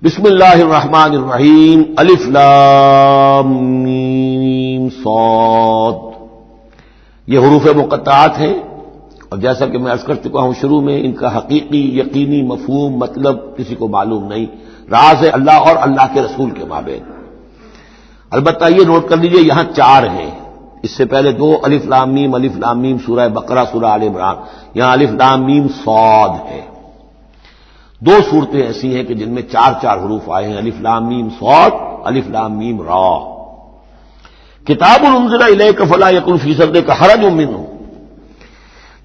بسم اللہ الرحمن الرحیم الف لام میم صاد، یہ حروف مقطعات ہیں، اور جیسا کہ میں عرض کر چکا ہوں شروع میں، ان کا حقیقی یقینی مفہوم مطلب کسی کو معلوم نہیں، راز ہے اللہ اور اللہ کے رسول کے مابین۔ البتہ یہ نوٹ کر لیجئے یہاں چار ہیں، اس سے پہلے دو الف لام میم سورہ بقرہ سورہ آل عمران، یہاں الف لام میم صاد ہے۔ دو صورتیں ایسی ہیں کہ جن میں چار چار حروف آئے ہیں، الف لام میم صاد، الف لام میم را۔ کتاب انزل الیک فلا یکن فی صدرک حرج منہ،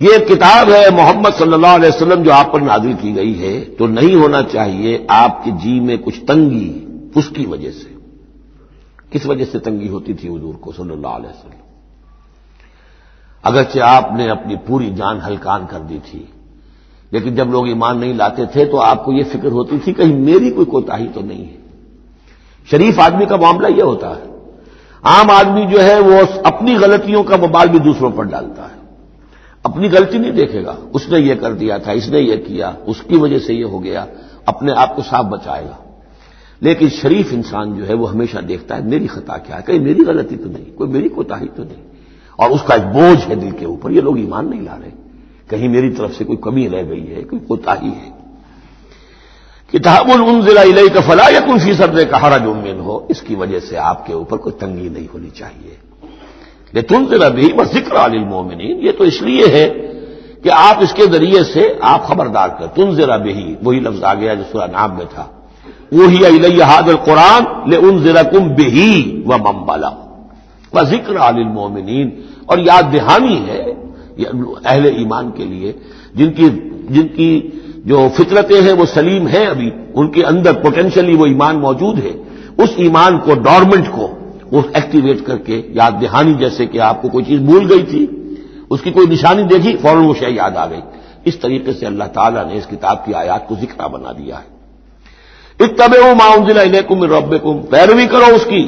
یہ ایک کتاب ہے محمد صلی اللہ علیہ وسلم جو آپ پر نازل کی گئی ہے، تو نہیں ہونا چاہیے آپ کے جی میں کچھ تنگی اس کی وجہ سے۔ کس وجہ سے تنگی ہوتی تھی حضور کو صلی اللہ علیہ وسلم؟ اگرچہ آپ نے اپنی پوری جان ہلکان کر دی تھی، لیکن جب لوگ ایمان نہیں لاتے تھے تو آپ کو یہ فکر ہوتی تھی کہیں میری کوئی کوتاہی تو نہیں ہے۔ شریف آدمی کا معاملہ یہ ہوتا ہے، عام آدمی جو ہے وہ اپنی غلطیوں کا وبال بھی دوسروں پر ڈالتا ہے، اپنی غلطی نہیں دیکھے گا، اس نے یہ کر دیا تھا، اس نے یہ کیا، اس کی وجہ سے یہ ہو گیا، اپنے آپ کو صاف بچائے گا۔ لیکن شریف انسان جو ہے وہ ہمیشہ دیکھتا ہے میری خطا کیا ہے، کہیں میری غلطی تو نہیں، کوئی میری کوتاہی تو نہیں، اور اس کا ایک بوجھ ہے دل کے اوپر، یہ لوگ ایمان نہیں لا رہے، کہیں میری طرف سے کوئی کمی رہ گئی ہے، کوئی کوتاہی ہے۔ کتاب انزل الیک فلا یکن فی صدرک حرج منہ، اس کی وجہ سے آپ کے اوپر کوئی تنگی نہیں ہونی چاہیے۔ لتنذر بہ وذکریٰ للمؤمنین، یہ تو اس لیے ہے کہ آپ اس کے ذریعے سے آپ خبردار کر، تنذر بہ، وہی لفظ آ گیا جو سورہ نام میں تھا، اوحی الی ھذا القرآن لانذرکم بہ ومن بلغ وذکریٰ للمؤمنین، اور یاد دہانی ہے اہل ایمان کے لیے جن کی جو فطرتیں ہیں وہ سلیم ہیں، ابھی ان کے اندر پوٹینشلی وہ ایمان موجود ہے، اس ایمان کو ڈورمنٹ کو وہ ایکٹیویٹ کر کے یاد دہانی، جیسے کہ آپ کو کوئی چیز بھول گئی تھی، اس کی کوئی نشانی دیکھی فوراً وہ شے یاد آ گئی، اس طریقے سے اللہ تعالیٰ نے اس کتاب کی آیات کو ذکرہ بنا دیا ہے۔ اتبعوا ما انزل الیکم من ربکم، پیروی کرو اس کی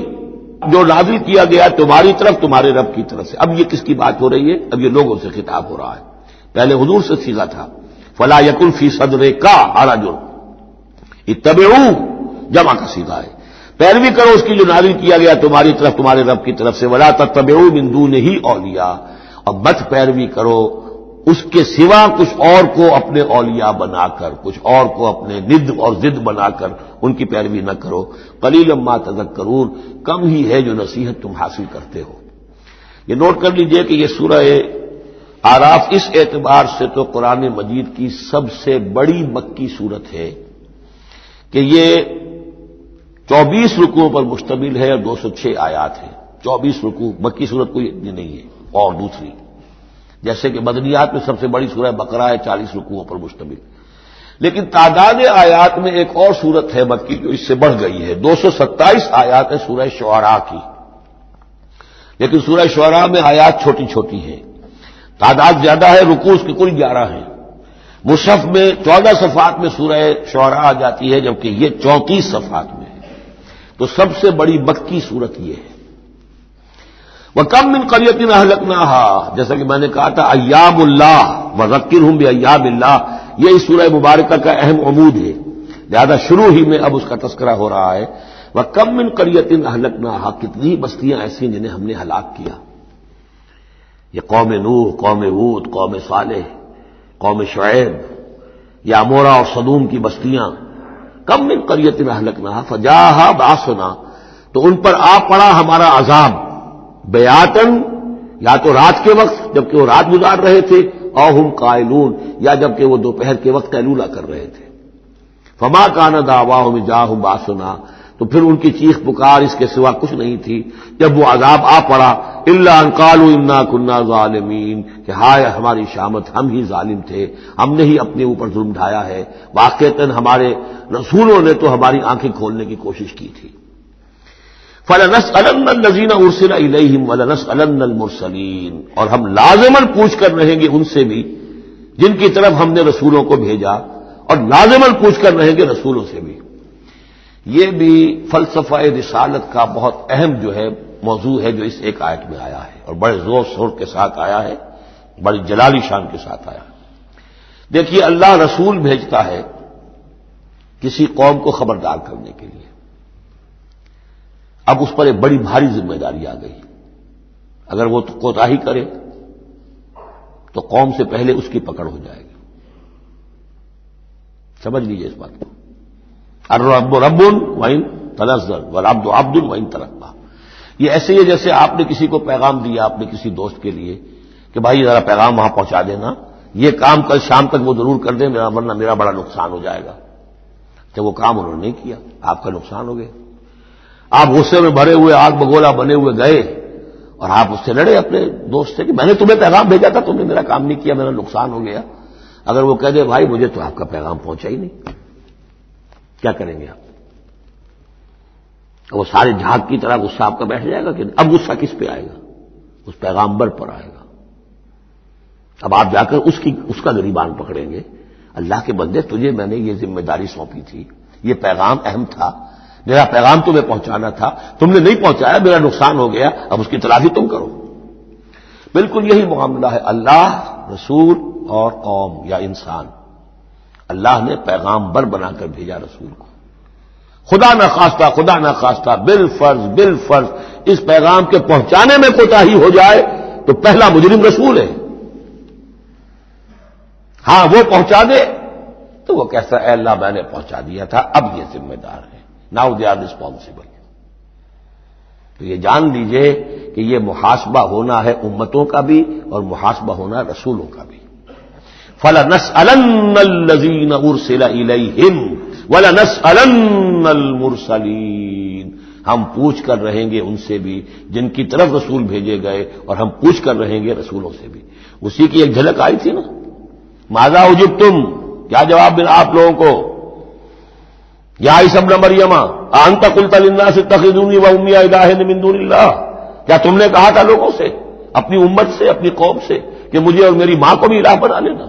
جو نازل کیا گیا تمہاری طرف تمہارے رب کی طرف سے۔ اب یہ کس کی بات ہو رہی ہے؟ اب یہ لوگوں سے خطاب ہو رہا ہے، پہلے حضور سے سیغہ تھا، فلا یکن فی صدرک حرج، اتبعوا جمع کا سیغہ ہے، پیروی کرو اس کی جو نازل کیا گیا تمہاری طرف تمہارے رب کی طرف سے، ولا تتبعوا من دونہ اولیاء، اور مت پیروی کرو اس کے سوا کچھ اور کو اپنے اولیاء بنا کر، کچھ اور کو اپنے ند اور ضد بنا کر ان کی پیروی نہ کرو، قلیلا ما تذکرون، کم ہی ہے جو نصیحت تم حاصل کرتے ہو۔ یہ نوٹ کر لیجئے کہ یہ سورہ اعراف اس اعتبار سے تو قرآن مجید کی سب سے بڑی مکی سورت ہے کہ یہ 24 رکوعوں پر مشتمل ہے اور 206 آیات ہیں۔ 24 رکوع، مکی سورت کوئی اتنی نہیں ہے، اور دوسری جیسے کہ مدنیات میں سب سے بڑی سورہ بقرہ ہے، 40 رکوعوں پر مشتمل، لیکن تعداد آیات میں ایک اور سورت ہے مکی جو اس سے بڑھ گئی ہے، 227 آیات ہے سورہ شعراء کی، لیکن سورہ شعراء میں آیات چھوٹی چھوٹی ہیں، تعداد زیادہ ہے، رکوع اس کے کل 11 ہیں۔ مصحف میں 14 صفحات میں سورہ شعراء آ جاتی ہے، جبکہ یہ 34 صفحات میں ہے، تو سب سے بڑی مکی سورت یہ ہے۔ وَكَم مِّن قَرْيَةٍ أَهْلَكْنَاهَا، جیسا کہ میں نے کہا تھا ایام اللہ وذکرہم بایام اللہ، یہ اس سورہ مبارکہ کا اہم عمود ہے، لہذا شروع ہی میں اب اس کا تذکرہ ہو رہا ہے۔ وَكَم مِّن قَرْيَةٍ أَهْلَكْنَاهَا، کتنی بستیاں ایسی ہیں جنہیں ہم نے ہلاک کیا، یہ قوم نوح، قوم ہود، قوم صالح، قوم شعیب، یا عمورہ اور صدوم کی بستیاں۔ کم من قریۃ اہلکناہا فجاءھا باسنا، تو ان پر آ پڑا ہمارا عذاب، بیاتن، یا تو رات کے وقت جبکہ وہ رات گزار رہے تھے، او ہم قائلون، یا جبکہ وہ دوپہر کے وقت قیلولہ کر رہے تھے۔ فما کان دعواہم اذ جاءھم باسنا، تو پھر ان کی چیخ پکار اس کے سوا کچھ نہیں تھی جب وہ عذاب آ پڑا، الا ان قالوا انا كنا ظالمین، کہ ہائے ہماری شامت، ہم ہی ظالم تھے، ہم نے ہی اپنے اوپر ظلم ڈھایا ہے، واقعتاً ہمارے رسولوں نے تو ہماری آنکھیں کھولنے کی کوشش کی تھی۔ فَلَنَسْأَلَنَّ الَّذِينَ أُرْسِلَ إِلَيْهِمْ وَلَنَسْأَلَنَّ الْمُرْسَلِينَ، اور ہم لازماً پوچھ کر رہیں گے ان سے بھی جن کی طرف ہم نے رسولوں کو بھیجا، اور لازماً پوچھ کر رہیں گے رسولوں سے بھی۔ یہ بھی فلسفہ رسالت کا بہت اہم جو ہے موضوع ہے جو اس ایک آیت میں آیا ہے، اور بڑے زور شور کے ساتھ آیا ہے، بڑی جلالی شان کے ساتھ آیا ہے۔ دیکھیے اللہ رسول بھیجتا ہے کسی قوم کو خبردار کرنے کے لیے. اب اس پر ایک بڑی بھاری ذمہ داری آ گئی. اگر وہ کوتاہی کرے تو قوم سے پہلے اس کی پکڑ ہو جائے گی. سمجھ لیجیے اس بات کو. الرب رب وإن تنزل والعبد عبد وإن ترقى. یہ ایسے ہی جیسے آپ نے کسی کو پیغام دیا اپنے کسی دوست کے لیے کہ بھائی ذرا پیغام وہاں پہنچا دینا، یہ کام کل شام تک وہ ضرور کر دیں ورنہ میرا بڑا نقصان ہو جائے گا. جب وہ کام انہوں نے نہیں کیا آپ کا نقصان ہو گیا. آپ غصے میں بھرے ہوئے آگ بگولا بنے ہوئے گئے اور آپ اس سے لڑے اپنے دوست سے کہ میں نے تمہیں پیغام بھیجا تھا، تم نے میرا کام نہیں کیا، میرا نقصان ہو گیا. اگر وہ کہہ دے بھائی مجھے تو آپ کا پیغام پہنچا ہی نہیں، کیا کریں گے آپ؟ وہ سارے جھاگ کی طرح غصہ آپ کا بیٹھ جائے گا کہ اب غصہ کس پہ آئے گا؟ اس پیغامبر پر آئے گا. اب آپ جا کر اس کا گریبان پکڑیں گے. اللہ کے بندے تجھے میں نے یہ ذمہ داری سونپی تھی، یہ پیغام اہم تھا، میرا پیغام تمہیں پہنچانا تھا، تم نے نہیں پہنچایا، میرا نقصان ہو گیا، اب اس کی تلافی تم کرو. بالکل یہی معاملہ ہے اللہ، رسول اور قوم یا انسان. اللہ نے پیغامبر بنا کر بھیجا رسول کو. خدا نہ خواستہ بالفرض اس پیغام کے پہنچانے میں کوتاہی ہو جائے تو پہلا مجرم رسول ہے. ہاں وہ پہنچا دے تو وہ کہتا ہے اے اللہ میں نے پہنچا دیا تھا، اب یہ ذمہ دار ہے. Now they are responsible. تو یہ جان لیجئے کہ یہ محاسبہ ہونا ہے امتوں کا بھی اور محاسبہ ہونا ہے رسولوں کا بھی. فَلَنَسْأَلَنَّ الَّذِينَ أُرْسِلَ إِلَيْهِمْ وَلَنَسْأَلَنَّ الْمُرْسَلِينَ. ہم پوچھ کر رہیں گے ان سے بھی جن کی طرف رسول بھیجے گئے، اور ہم پوچھ کر رہیں گے رسولوں سے بھی. اسی کی ایک جھلک آئی تھی نا، ماذا اجبتم، کیا جواب ملا آپ لوگوں کو؟ یا عیسی ابن مریم اانت قلت للناس اتخذونی وامي الہین من دون اللہ. کیا تم نے کہا تھا لوگوں سے، اپنی امت سے، اپنی قوم سے کہ مجھے اور میری ماں کو بھی الہ بنا لینا؟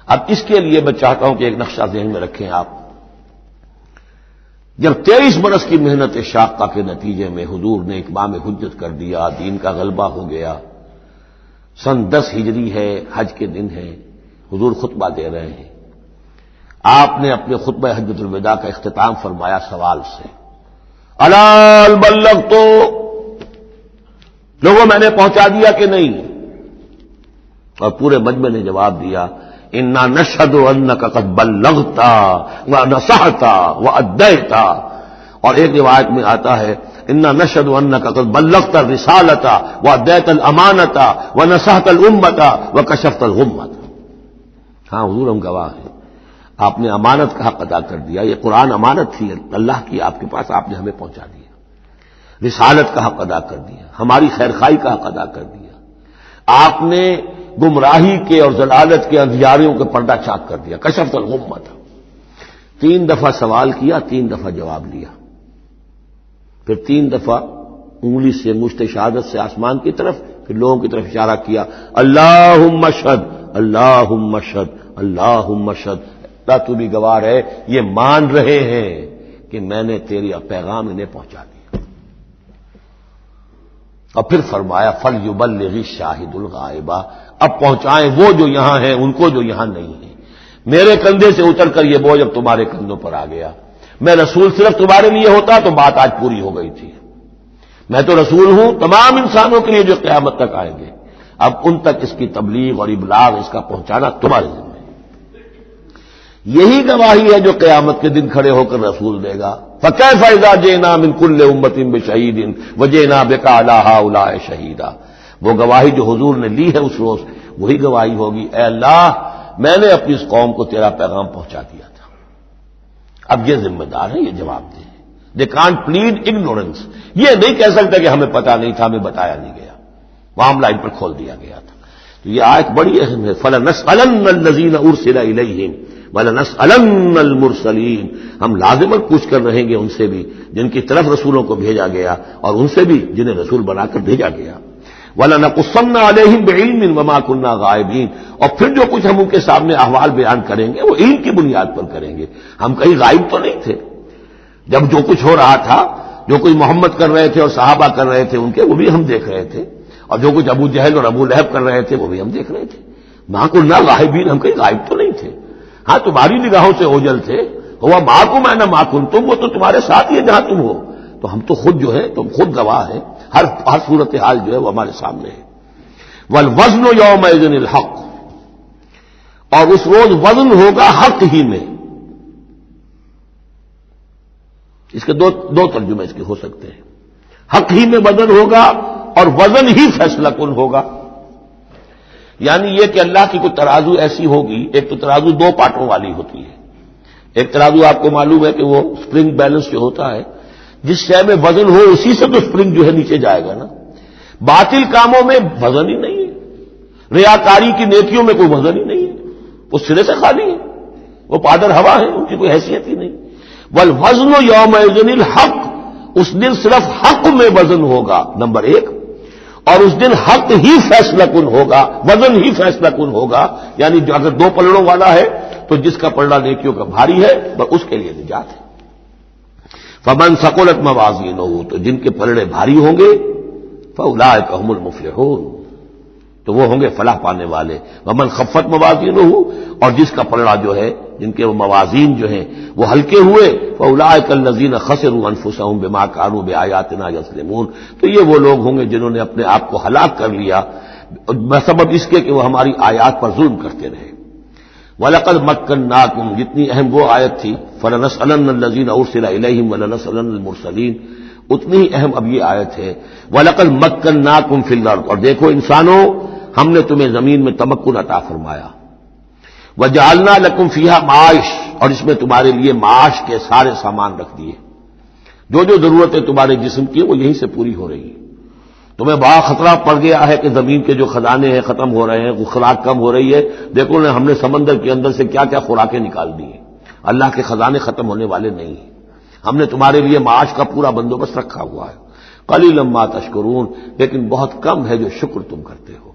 اب اس کے لیے میں چاہتا ہوں کہ ایک نقشہ ذہن میں رکھیں آپ. جب 23 برس کی محنت شاقہ کے نتیجے میں حضور نے اتمام حجت کر دیا، دین کا غلبہ ہو گیا، سن 10 ہجری ہے، حج کے دن ہے، حضور خطبہ دے رہے ہیں. آپ نے اپنے خطبہ حجۃ الوداع کا اختتام فرمایا سوال سے، الا بلغت، لوگوں میں نے پہنچا دیا کہ نہیں؟ اور پورے مجمع نے جواب دیا انا نشهد انك قد بلغت ونصحت واديت. اور ایک روایت میں آتا ہے انا نشهد انك قد بلغت الرسالة واديت الامانة ونصحت الامة وكشفت الغمة. ہاں حضور ہم گواہ ہیں، آپ نے امانت کا حق ادا کر دیا. یہ قرآن امانت تھی اللہ کی آپ کے پاس، آپ نے ہمیں پہنچا دیا. رسالت کا حق ادا کر دیا، ہماری خیرخواہی کا حق ادا کر دیا. آپ نے گمراہی کے اور ضلالت کے اندھیاریوں کے پردہ چاک کر دیا. کشفت الغمہ. 3 دفعہ سوال کیا، 3 دفعہ جواب لیا، پھر 3 دفعہ انگلی سے مشت شہادت سے آسمان کی طرف، پھر لوگوں کی طرف اشارہ کیا اللہم اشہد اللہم اشہد اللہم اشہد. اللہ تو بھی گواہ ہے، یہ مان رہے ہیں کہ میں نے تیری پیغام انہیں پہنچا دیا. اور پھر فرمایا فَلْيُبَلِّغِ الشَّاهِدُ الْغَائِبَ. اب پہنچائیں وہ جو یہاں ہیں ان کو جو یہاں نہیں ہیں. میرے کندھے سے اتر کر یہ بوجھ اب تمہارے کندھوں پر آ گیا. میں رسول صرف تمہارے لیے ہوتا تو بات آج پوری ہو گئی تھی. میں تو رسول ہوں تمام انسانوں کے لیے جو قیامت تک آئیں گے. اب ان تک اس کی تبلیغ اور ابلاغ، اس کا پہنچانا تمہارے ذمہ ہے. یہی گواہی ہے جو قیامت کے دن کھڑے ہو کر رسول دے گا. فَكَيْفَ إِذَا جِئْنَا مِنْ كُلِّ أُمَّةٍ بِشَهِيدٍ وَجِئْنَا بِكَ عَلَىٰ هَٰؤُلَاءِ شَهِيدًا. وہ گواہی جو حضور نے لی ہے اس روز، وہی گواہی ہوگی اے اللہ میں نے اپنی اس قوم کو تیرا پیغام پہنچا دیا تھا. اب یہ ذمہ دار ہے، یہ جواب دیں. They can't plead ignorance. یہ نہیں کہہ سکتے کہ ہمیں پتا نہیں تھا، ہمیں بتایا نہیں گیا، معاملہ ان پر کھول دیا گیا تھا. تو یہ آیت بڑی اہم ہے. فَلَنَسْأَلَنَّ الَّذِينَ أُرْسِلَ إِلَيْهِمْ وَلَنَسْأَلَنَّ الْمُرْسَلِينَ. ہم لازماً پوچھ کر رہیں گے ان سے بھی جن کی طرف رسولوں کو بھیجا گیا، اور ان سے بھی جنہیں رسول بنا کر بھیجا گیا. وَلَنَقُصَّنَّ عَلَيْهِمْ بِعِلْمٍ وَمَا كُنَّا غَائِبِينَ. اور پھر جو کچھ ہم ان کے سامنے احوال بیان کریں گے وہ علم کی بنیاد پر کریں گے. ہم کہیں غائب تو نہیں تھے. جب جو کچھ ہو رہا تھا، جو کچھ محمد کر رہے تھے اور صحابہ کر رہے تھے ان کے، وہ بھی ہم دیکھ رہے تھے. اور جو کچھ ابو جہل اور ابو لہب کر رہے تھے وہ بھی ہم دیکھ رہے تھے. مَا كُنَّا غَائِبِينَ. ہم کہیں غائب تو نہیں تھے. ہاں تمہاری نگاہوں سے اوجھل تھے، ہوا معکم اینما کنتم، وہ تو تمہارے ساتھ ہی ہے جہاں تم ہو. تو ہم تو خود جو ہے تم خود گواہ ہیں، ہر صورتحال جو ہے وہ ہمارے سامنے ہے. والوزن یومئذ الحق، اور اس روز وزن ہوگا حق ہی میں. اس کے دو ترجمے اس کے ہو سکتے ہیں. حق ہی میں وزن ہوگا اور وزن ہی فیصلہ کن ہوگا. یعنی یہ کہ اللہ کی کوئی ترازو ایسی ہوگی، ایک تو ترازو دو پارٹوں والی ہوتی ہے. ایک ترازو آپ کو معلوم ہے کہ وہ سپرنگ بیلنس جو ہوتا ہے، جس شے میں وزن ہو اسی سے تو سپرنگ جو ہے نیچے جائے گا نا. باطل کاموں میں وزن ہی نہیں ہے، ریاکاری کی نیکیوں میں کوئی وزن ہی نہیں ہے، وہ سرے سے خالی ہے، وہ پادر ہوا ہے، ان کی کوئی حیثیت ہی نہیں. والوزن یومئذ الحق، اس دن صرف حق میں وزن ہوگا نمبر ایک، اور اس دن حق ہی فیصلہ کن ہوگا، وزن ہی فیصلہ کن ہوگا. یعنی جو اگر دو پلڑوں والا ہے تو جس کا پلڑا نیکیوں کا بھاری ہے بس اس کے لیے نجات ہے. فمن ثقلت موازینہ، تو جن کے پلڑے بھاری ہوں گے، فاولئک هم المفلحون، تو وہ ہوں گے فلاح پانے والے. ومن خفت موازینہ، اور جس کا پلڑا جو ہے، جن کے موازین جو ہیں وہ ہلکے ہوئے، فاولئک الذین خسروا انفسهم بما كانوا بآیاتنا یظلمون، تو یہ وہ لوگ ہوں گے جنہوں نے اپنے آپ کو ہلاک کر لیا بسبب اس کے کہ وہ ہماری آیات پر ظلم کرتے رہے. وَلَقَدْ مَكَّنَّاكُمْ، جتنی اہم وہ آیت تھی، فَلَنَسْأَلَنَّ الَّذِينَ أُرْسِلَ إِلَيْهِمْ وَلَنَسْأَلَنَّ الْمُرْسَلِينَ، اتنی ہی اہم اب یہ آیت ہے. وَلَقَدْ مَكَّنَّاكُمْ فِي الْأَرْضِ، اور دیکھو انسانوں، ہم نے تمہیں زمین میں تمکن عطا فرمایا. وَجَعَلْنَا لَكُمْ فِيهَا مَعَاشٍ، اور اس میں تمہارے لیے معاش کے سارے سامان رکھ دیے. جو ضرورتیں تمہارے جسم کی وہ یہیں سے پوری ہو رہی ہیں. تمہیں بڑا خطرہ پڑ گیا ہے کہ زمین کے جو خزانے ہیں ختم ہو رہے ہیں، خوراک کم ہو رہی ہے. دیکھو نا، ہم نے سمندر کے اندر سے کیا کیا خوراکیں نکال دی ہیں. اللہ کے خزانے ختم ہونے والے نہیں ہیں. ہم نے تمہارے لیے معاش کا پورا بندوبست رکھا ہوا ہے. قلیلا ما تشکرون، لیکن بہت کم ہے جو شکر تم کرتے ہو.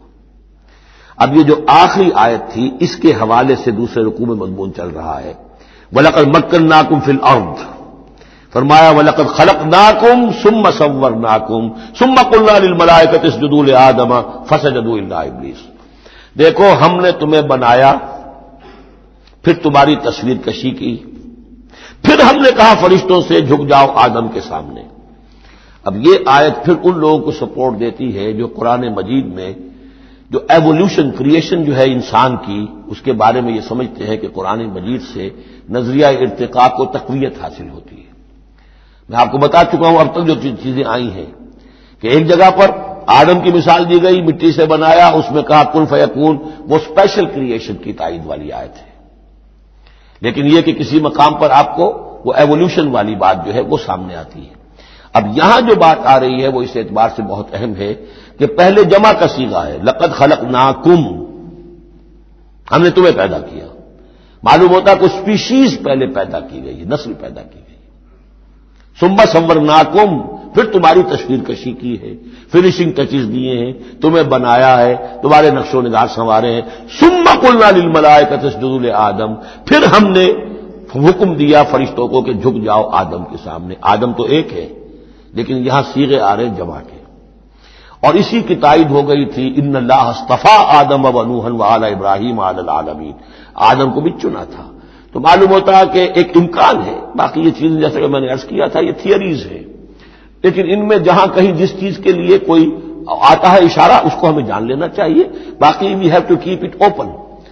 اب یہ جو آخری آیت تھی اس کے حوالے سے دوسرے رکوع میں مضمون چل رہا ہے. وَلَقَدْ مَكَّنَّاكُمْ فِي الْأَرْضِ، فرمایا وَلَقَدْ خَلَقْنَاكُمْ ثُمَّ صَوَّرْنَاكُمْ ثُمَّ قُلْنَا لِلْمَلَائِكَةِ اسْجُدُوا لِآدَمَ فَسَجَدُوا إِلَّا إِبْلِيسَ. دیکھو ہم نے تمہیں بنایا، پھر تمہاری تصویر کشی کی، پھر ہم نے کہا فرشتوں سے جھک جاؤ آدم کے سامنے. اب یہ آیت پھر ان لوگوں کو سپورٹ دیتی ہے جو قرآن مجید میں جو ایوولوشن، کریشن جو ہے انسان کی، اس کے بارے میں یہ سمجھتے ہیں کہ قرآن مجید سے نظریہ ارتقاء کو تقویت حاصل ہوتی ہے. میں آپ کو بتا چکا ہوں اب تک جو چیزیں آئی ہیں کہ ایک جگہ پر آدم کی مثال دی گئی، مٹی سے بنایا، اس میں کہا کن فیکون، وہ اسپیشل کریشن کی تائید والی آیت ہے. لیکن یہ کہ کسی مقام پر آپ کو وہ ایوولوشن والی بات جو ہے وہ سامنے آتی ہے. اب یہاں جو بات آ رہی ہے وہ اس اعتبار سے بہت اہم ہے کہ پہلے جمع کا صیغہ ہے، لقد خلقناکم، ہم نے تمہیں پیدا کیا. معلوم ہوتا ہے کوئی اسپیشیز پہلے پیدا کی گئی، نسل پیدا کی گئی. ثم صورناکم، پھر تمہاری تصویر کشی کی ہے، فنیشنگ ٹچز دیے ہیں، تمہیں بنایا ہے، تمہارے نقش و نگار سنوارے ہیں. ثم قلنا للملائکۃ اسجدوا لآدم، پھر ہم نے حکم دیا فرشتوں کو کہ جھک جاؤ آدم کے سامنے. آدم تو ایک ہے لیکن یہاں صیغے آ رہے جمع کے. اور اسی کی تائید ہو گئی تھی ان اللہ اصطفیٰ آدم و نوحا وآل ابراہیم علی العالمین، آدم کو بھی چنا تھا. تو معلوم ہوتا ہے کہ ایک امکان ہے. باقی یہ چیز جیسے کہ میں نے عرض کیا تھا یہ تھیوریز ہیں، لیکن ان میں جہاں کہیں جس چیز کے لیے کوئی آتا ہے اشارہ اس کو ہمیں جان لینا چاہیے. باقی we have to keep it open.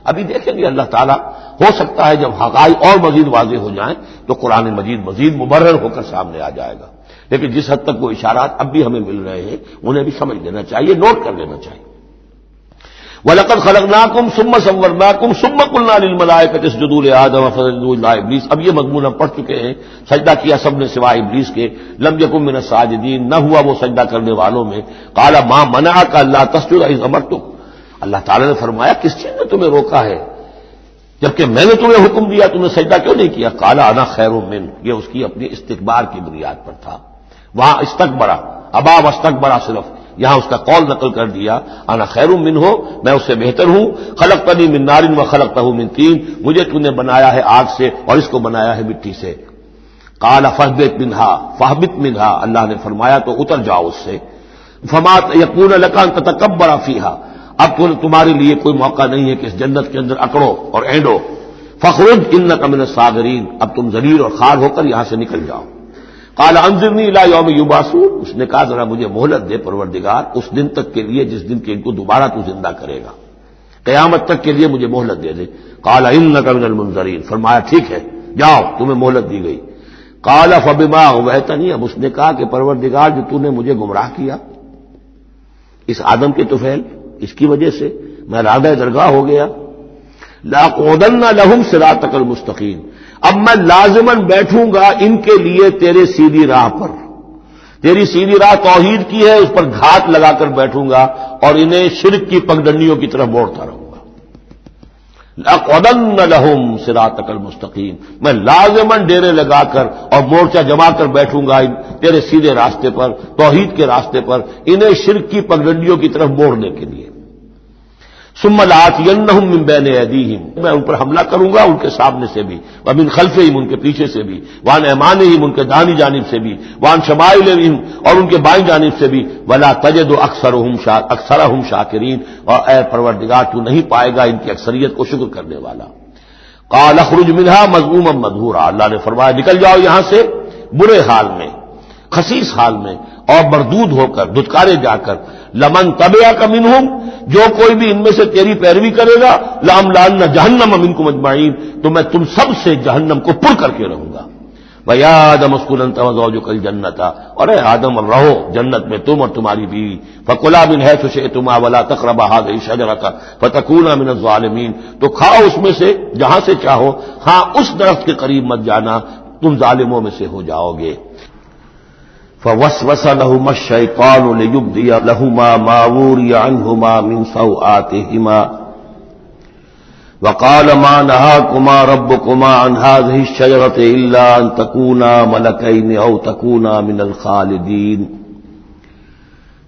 ابھی دیکھیں گے اللہ تعالیٰ، ہو سکتا ہے جب حقائق اور مزید واضح ہو جائیں تو قرآن مجید مزید مبرر ہو کر سامنے آ جائے گا. لیکن جس حد تک وہ اشارات اب بھی ہمیں مل رہے ہیں انہیں بھی سمجھ لینا چاہیے، نوٹ کر لینا چاہیے. وَلَقَدْ خَلَقْنَاكُمْ ثُمَّ صَوَّرْنَاكُمْ ثُمَّ قُلْنَا لِلْمَلَائِكَةِ اسْجُدُوا لِآدَمَ فَسَجَدُوا إِلَّا إِبْلِيسَ. اب یہ مضمون ہم پڑھ چکے ہیں. سجدہ کیا سب نے سوائے ابلیس کے. لم یکن من الساجدین، نہ ہوا وہ سجدہ کرنے والوں میں. قَالَ مَا مَنَعَكَ أَلَّا تَسْجُدَ إِذْ أَمَرْتُكَ، اللہ تعالیٰ نے فرمایا کس چیز نے تمہیں روکا ہے جبکہ میں نے تمہیں حکم دیا، تم نے سجدہ کیوں نہیں کیا؟ قَالَ أَنَا خَيْرٌ مِّنْهُ، یہ اس کی اپنی استکبار کی بنیاد پر تھا. وہاں استکبرا، ابا واستکبرا صرف، یہاں اس کا قول نقل کر دیا انا خیر منہ، میں اس سے بہتر ہوں. خلقتنی من نار وخلقتہ من طین، مجھے تو نے بنایا ہے آگ سے اور اس کو بنایا ہے مٹی سے. قال فاہبط منہا، اللہ نے فرمایا تو اتر جاؤ اس سے. فما یکون لک ان تتکبر فیہا، اب تمہارے لیے کوئی موقع نہیں ہے کہ اس جنت کے اندر اکڑو اور اینڈو. فخرج انک من الصاغرین، اب تم ذلیل اور خوار ہو کر یہاں سے نکل جاؤ۔ قال انظرنی الی یوم یبعثون، اس نے کہا ذرا مجھے مہلت دے پروردگار اس دن تک کے لیے جس دن کے ان کو دوبارہ تو زندہ کرے گا، قیامت تک کے لیے مجھے مہلت دے دے۔ قال انک من المنظرین، فرمایا ٹھیک ہے جاؤ تمہیں مہلت دی گئی۔ قال فبما اغویتنی، اب اس نے کہا کہ پروردگار جو تو نے مجھے گمراہ کیا اس آدم کے طفیل، اس کی وجہ سے میں رادہ درگاہ ہو گیا، لاقعدن لہم صراطک المستقیم، اب میں لازماً بیٹھوں گا ان کے لیے تیرے سیدھی راہ پر، تیری سیدھی راہ توحید کی ہے اس پر گھات لگا کر بیٹھوں گا اور انہیں شرک کی پگڈنڈیوں کی طرف موڑتا رہوں گا۔ لاقعدن لہم صراطک المستقیم، میں لازماً ڈیرے لگا کر اور مورچہ جما کر بیٹھوں گا تیرے سیدھے راستے پر، توحید کے راستے پر، انہیں شرک کی پگڈنڈیوں کی طرف موڑنے کے لیے۔ ثم لآتینہم من بین ایدیہم، میں ان پر حملہ کروں گا ان کے سامنے سے بھی، ومن خلفہم ان کے پیچھے سے بھی، وعن ایمانہم ان کے دانی جانب سے بھی، وعن شمائلہم اور ان کے بائیں جانب سے بھی، ولا تجد اکثرہم شاکرین، اور اے پروردگار تو نہیں پائے گا ان کی اکثریت کو شکر کرنے والا۔ قال اخرج منہا مذموما مدحورا، اللہ نے فرمایا نکل جاؤ یہاں سے برے حال میں، خسیس حال میں اور مردود ہو کر، دھتکارے جا کر، لمن تبعک منہم، جو کوئی بھی ان میں سے تیری پیروی کرے گا، لأملأن جہنم منکم اجمعین، تو میں تم سب سے جہنم کو پر کر کے رہوں گا۔ وَيَا آدَمُ اسْكُنْ أَنْتَ وَزَوْجُكَ الْجَنَّةَ، اور اے آدم رہو جنت میں تم اور تمہاری بیوی، فَكُلَا مِنْ حَيْثُ شِئْتُمَا وَلَا تَقْرَبَا هَٰذِهِ الشَّجَرَةَ فَتَكُونَا مِنَ الظَّالِمِينَ، تو کھاؤ اس میں سے جہاں سے چاہو، ہاں اس درخت کے قریب مت جانا، تم ظالموں میں سے ہو جاؤ گے۔ فوسوس لهما الشيطان ليبدي لهما ما وري عنهما من سوآتهما وقال ما نهاكما ربكما عن هذه الشجرة إلا أن تكونا ملكين أو تكونا من الخالدين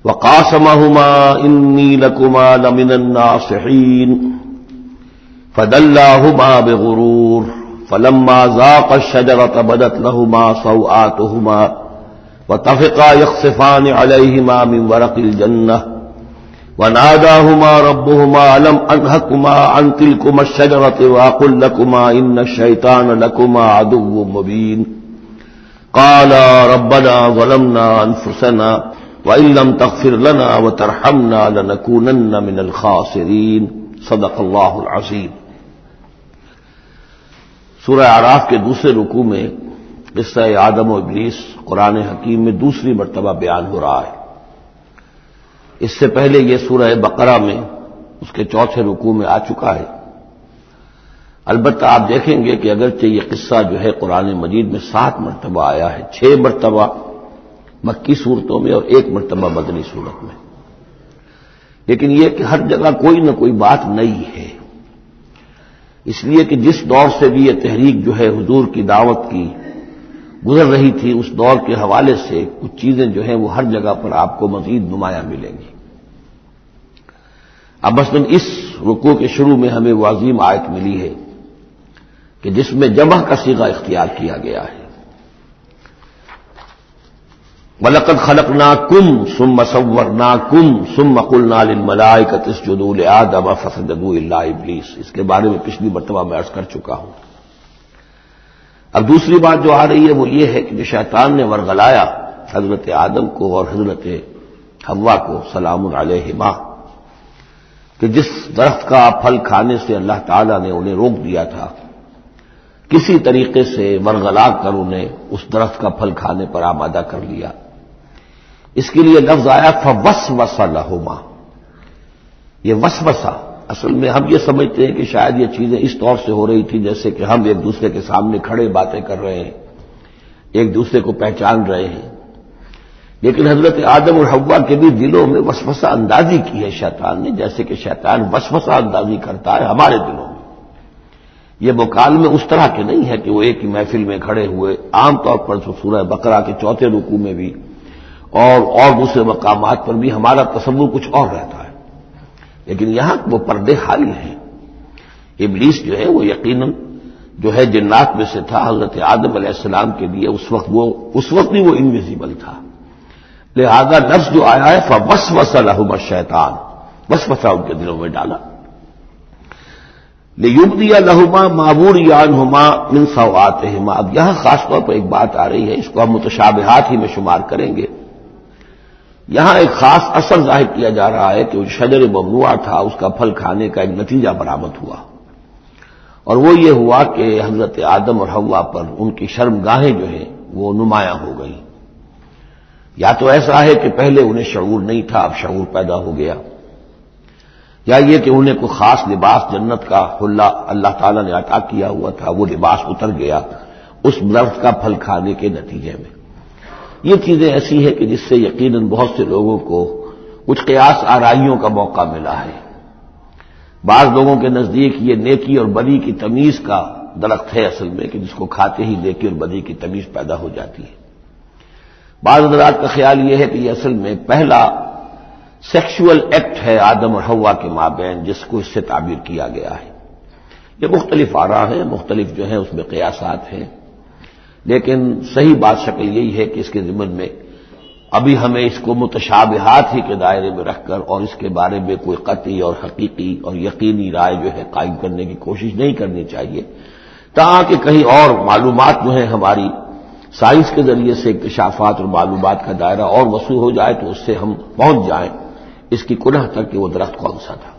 وقاسمهما إني لكما لمن الناصحين فدلاهما بغرور فلما ذاقا الشجرة بدت لهما سوآتهما وطفقا يخصفان عليهما من ورق الجنة وناداهما ربهما ألم أنهكما عن تلكما الشجرة وأقل لكما إن الشيطان لكما عدو مبين قالا ربنا ظلمنا أنفسنا وإن لم تغفر لنا وترحمنا لنكونن من الخاسرين صدق الله العظيم۔ سورہ اعراف کے دوسرے رکوع میں قصہ آدم و ابلیس قرآن حکیم میں دوسری مرتبہ بیان ہو رہا ہے۔ اس سے پہلے یہ سورہ بقرہ میں اس کے چوتھے رکوع میں آ چکا ہے۔ البتہ آپ دیکھیں گے کہ اگرچہ یہ قصہ جو ہے قرآن مجید میں 7 مرتبہ آیا ہے، 6 مرتبہ مکی صورتوں میں اور 1 مرتبہ مدنی صورت میں، لیکن یہ کہ ہر جگہ کوئی نہ کوئی بات نئی ہے، اس لیے کہ جس دور سے بھی یہ تحریک جو ہے حضور کی دعوت کی گزر رہی تھی، اس دور کے حوالے سے کچھ چیزیں جو ہیں وہ ہر جگہ پر آپ کو مزید نمایاں ملیں گی۔ اب مثلاً اس رکوع کے شروع میں ہمیں وہ عظیم آیت ملی ہے کہ جس میں جمع کا صیغہ اختیار کیا گیا ہے، وَلَقَدْ خَلَقْنَاكُمْ ثُمَّ صَوَّرْنَاكُمْ ثُمَّ قُلْنَا لِلْمَلَائِكَةِ اسْجُدُوا لِآدَمَ فَسَجَدُوا إِلَّا إِبْلِيسَ، اس کے بارے میں پچھلی مرتبہ میں عرض کر چکا ہوں۔ اب دوسری بات جو آ رہی ہے وہ یہ ہے کہ جو شیطان نے ورغلایا حضرت آدم کو اور حضرت حوا کو سلام علیہما، کہ جس درخت کا پھل کھانے سے اللہ تعالیٰ نے انہیں روک دیا تھا، کسی طریقے سے ورغلا کر انہیں اس درخت کا پھل کھانے پر آمادہ کر لیا، اس کے لیے لفظ آیا فوسوس لہما۔ یہ وسوسہ اصل میں ہم یہ سمجھتے ہیں کہ شاید یہ چیزیں اس طور سے ہو رہی تھی جیسے کہ ہم ایک دوسرے کے سامنے کھڑے باتیں کر رہے ہیں، ایک دوسرے کو پہچان رہے ہیں، لیکن حضرت آدم اور حوا کے بھی دلوں میں وسوسہ اندازی کی ہے شیطان نے، جیسے کہ شیطان وسوسہ اندازی کرتا ہے ہمارے دلوں میں۔ یہ مکالمے اس طرح کے نہیں ہے کہ وہ ایک ہی محفل میں کھڑے ہوئے، عام طور پر سورہ بقرہ کے چوتھے رکوع میں بھی اور دوسرے مقامات پر بھی ہمارا تصور کچھ اور رہتا ہے، لیکن یہاں وہ پردے حالی ہیں۔ ابلیس جو ہے وہ یقیناً جو ہے جنات میں سے تھا، حضرت آدم علیہ السلام کے لیے اس وقت بھی وہ انویزیبل تھا، لہذا لفظ جو آیا ہے فوسوس لہما الشیطان، وسوسہ ان کے دلوں میں ڈالا۔ لیبدی لہما ما بوری عنہما من سوآتہما. اب یہاں خاص طور پر ایک بات آ رہی ہے، اس کو ہم متشابہات ہی میں شمار کریں گے. یہاں ایک خاص اثر ظاہر کیا جا رہا ہے کہ وہ شجر ممنوع تھا، اس کا پھل کھانے کا ایک نتیجہ برآمد ہوا، اور وہ یہ ہوا کہ حضرت آدم اور حوا پر ان کی شرمگاہیں جو ہیں وہ نمایاں ہو گئیں. یا تو ایسا ہے کہ پہلے انہیں شعور نہیں تھا، اب شعور پیدا ہو گیا، یا یہ کہ انہیں کوئی خاص لباس جنت کا حلہ اللہ تعالیٰ نے عطا کیا ہوا تھا، وہ لباس اتر گیا اس درخت کا پھل کھانے کے نتیجے میں. یہ چیزیں ایسی ہیں کہ جس سے یقیناً بہت سے لوگوں کو کچھ قیاس آرائیوں کا موقع ملا ہے. بعض لوگوں کے نزدیک یہ نیکی اور بدی کی تمیز کا درخت ہے اصل میں، کہ جس کو کھاتے ہی نیکی اور بدی کی تمیز پیدا ہو جاتی ہے. بعض حضرات کا خیال یہ ہے کہ یہ اصل میں پہلا سیکشول ایکٹ ہے آدم اور حوا کے مابین، جس کو اس سے تعبیر کیا گیا ہے. یہ مختلف آراء ہیں، مختلف جو ہیں اس میں قیاسات ہیں، لیکن صحیح بات شکل یہی ہے کہ اس کے ضمن میں ابھی ہمیں اس کو متشابہات ہی کے دائرے میں رکھ کر اور اس کے بارے میں کوئی قطعی اور حقیقی اور یقینی رائے جو ہے قائم کرنے کی کوشش نہیں کرنی چاہیے، تاکہ کہیں اور معلومات جو ہیں ہماری سائنس کے ذریعے سے اکتشافات اور معلومات کا دائرہ اور وسیع ہو جائے تو اس سے ہم پہنچ جائیں اس کی کنہ تک کہ وہ درخت کون سا تھا.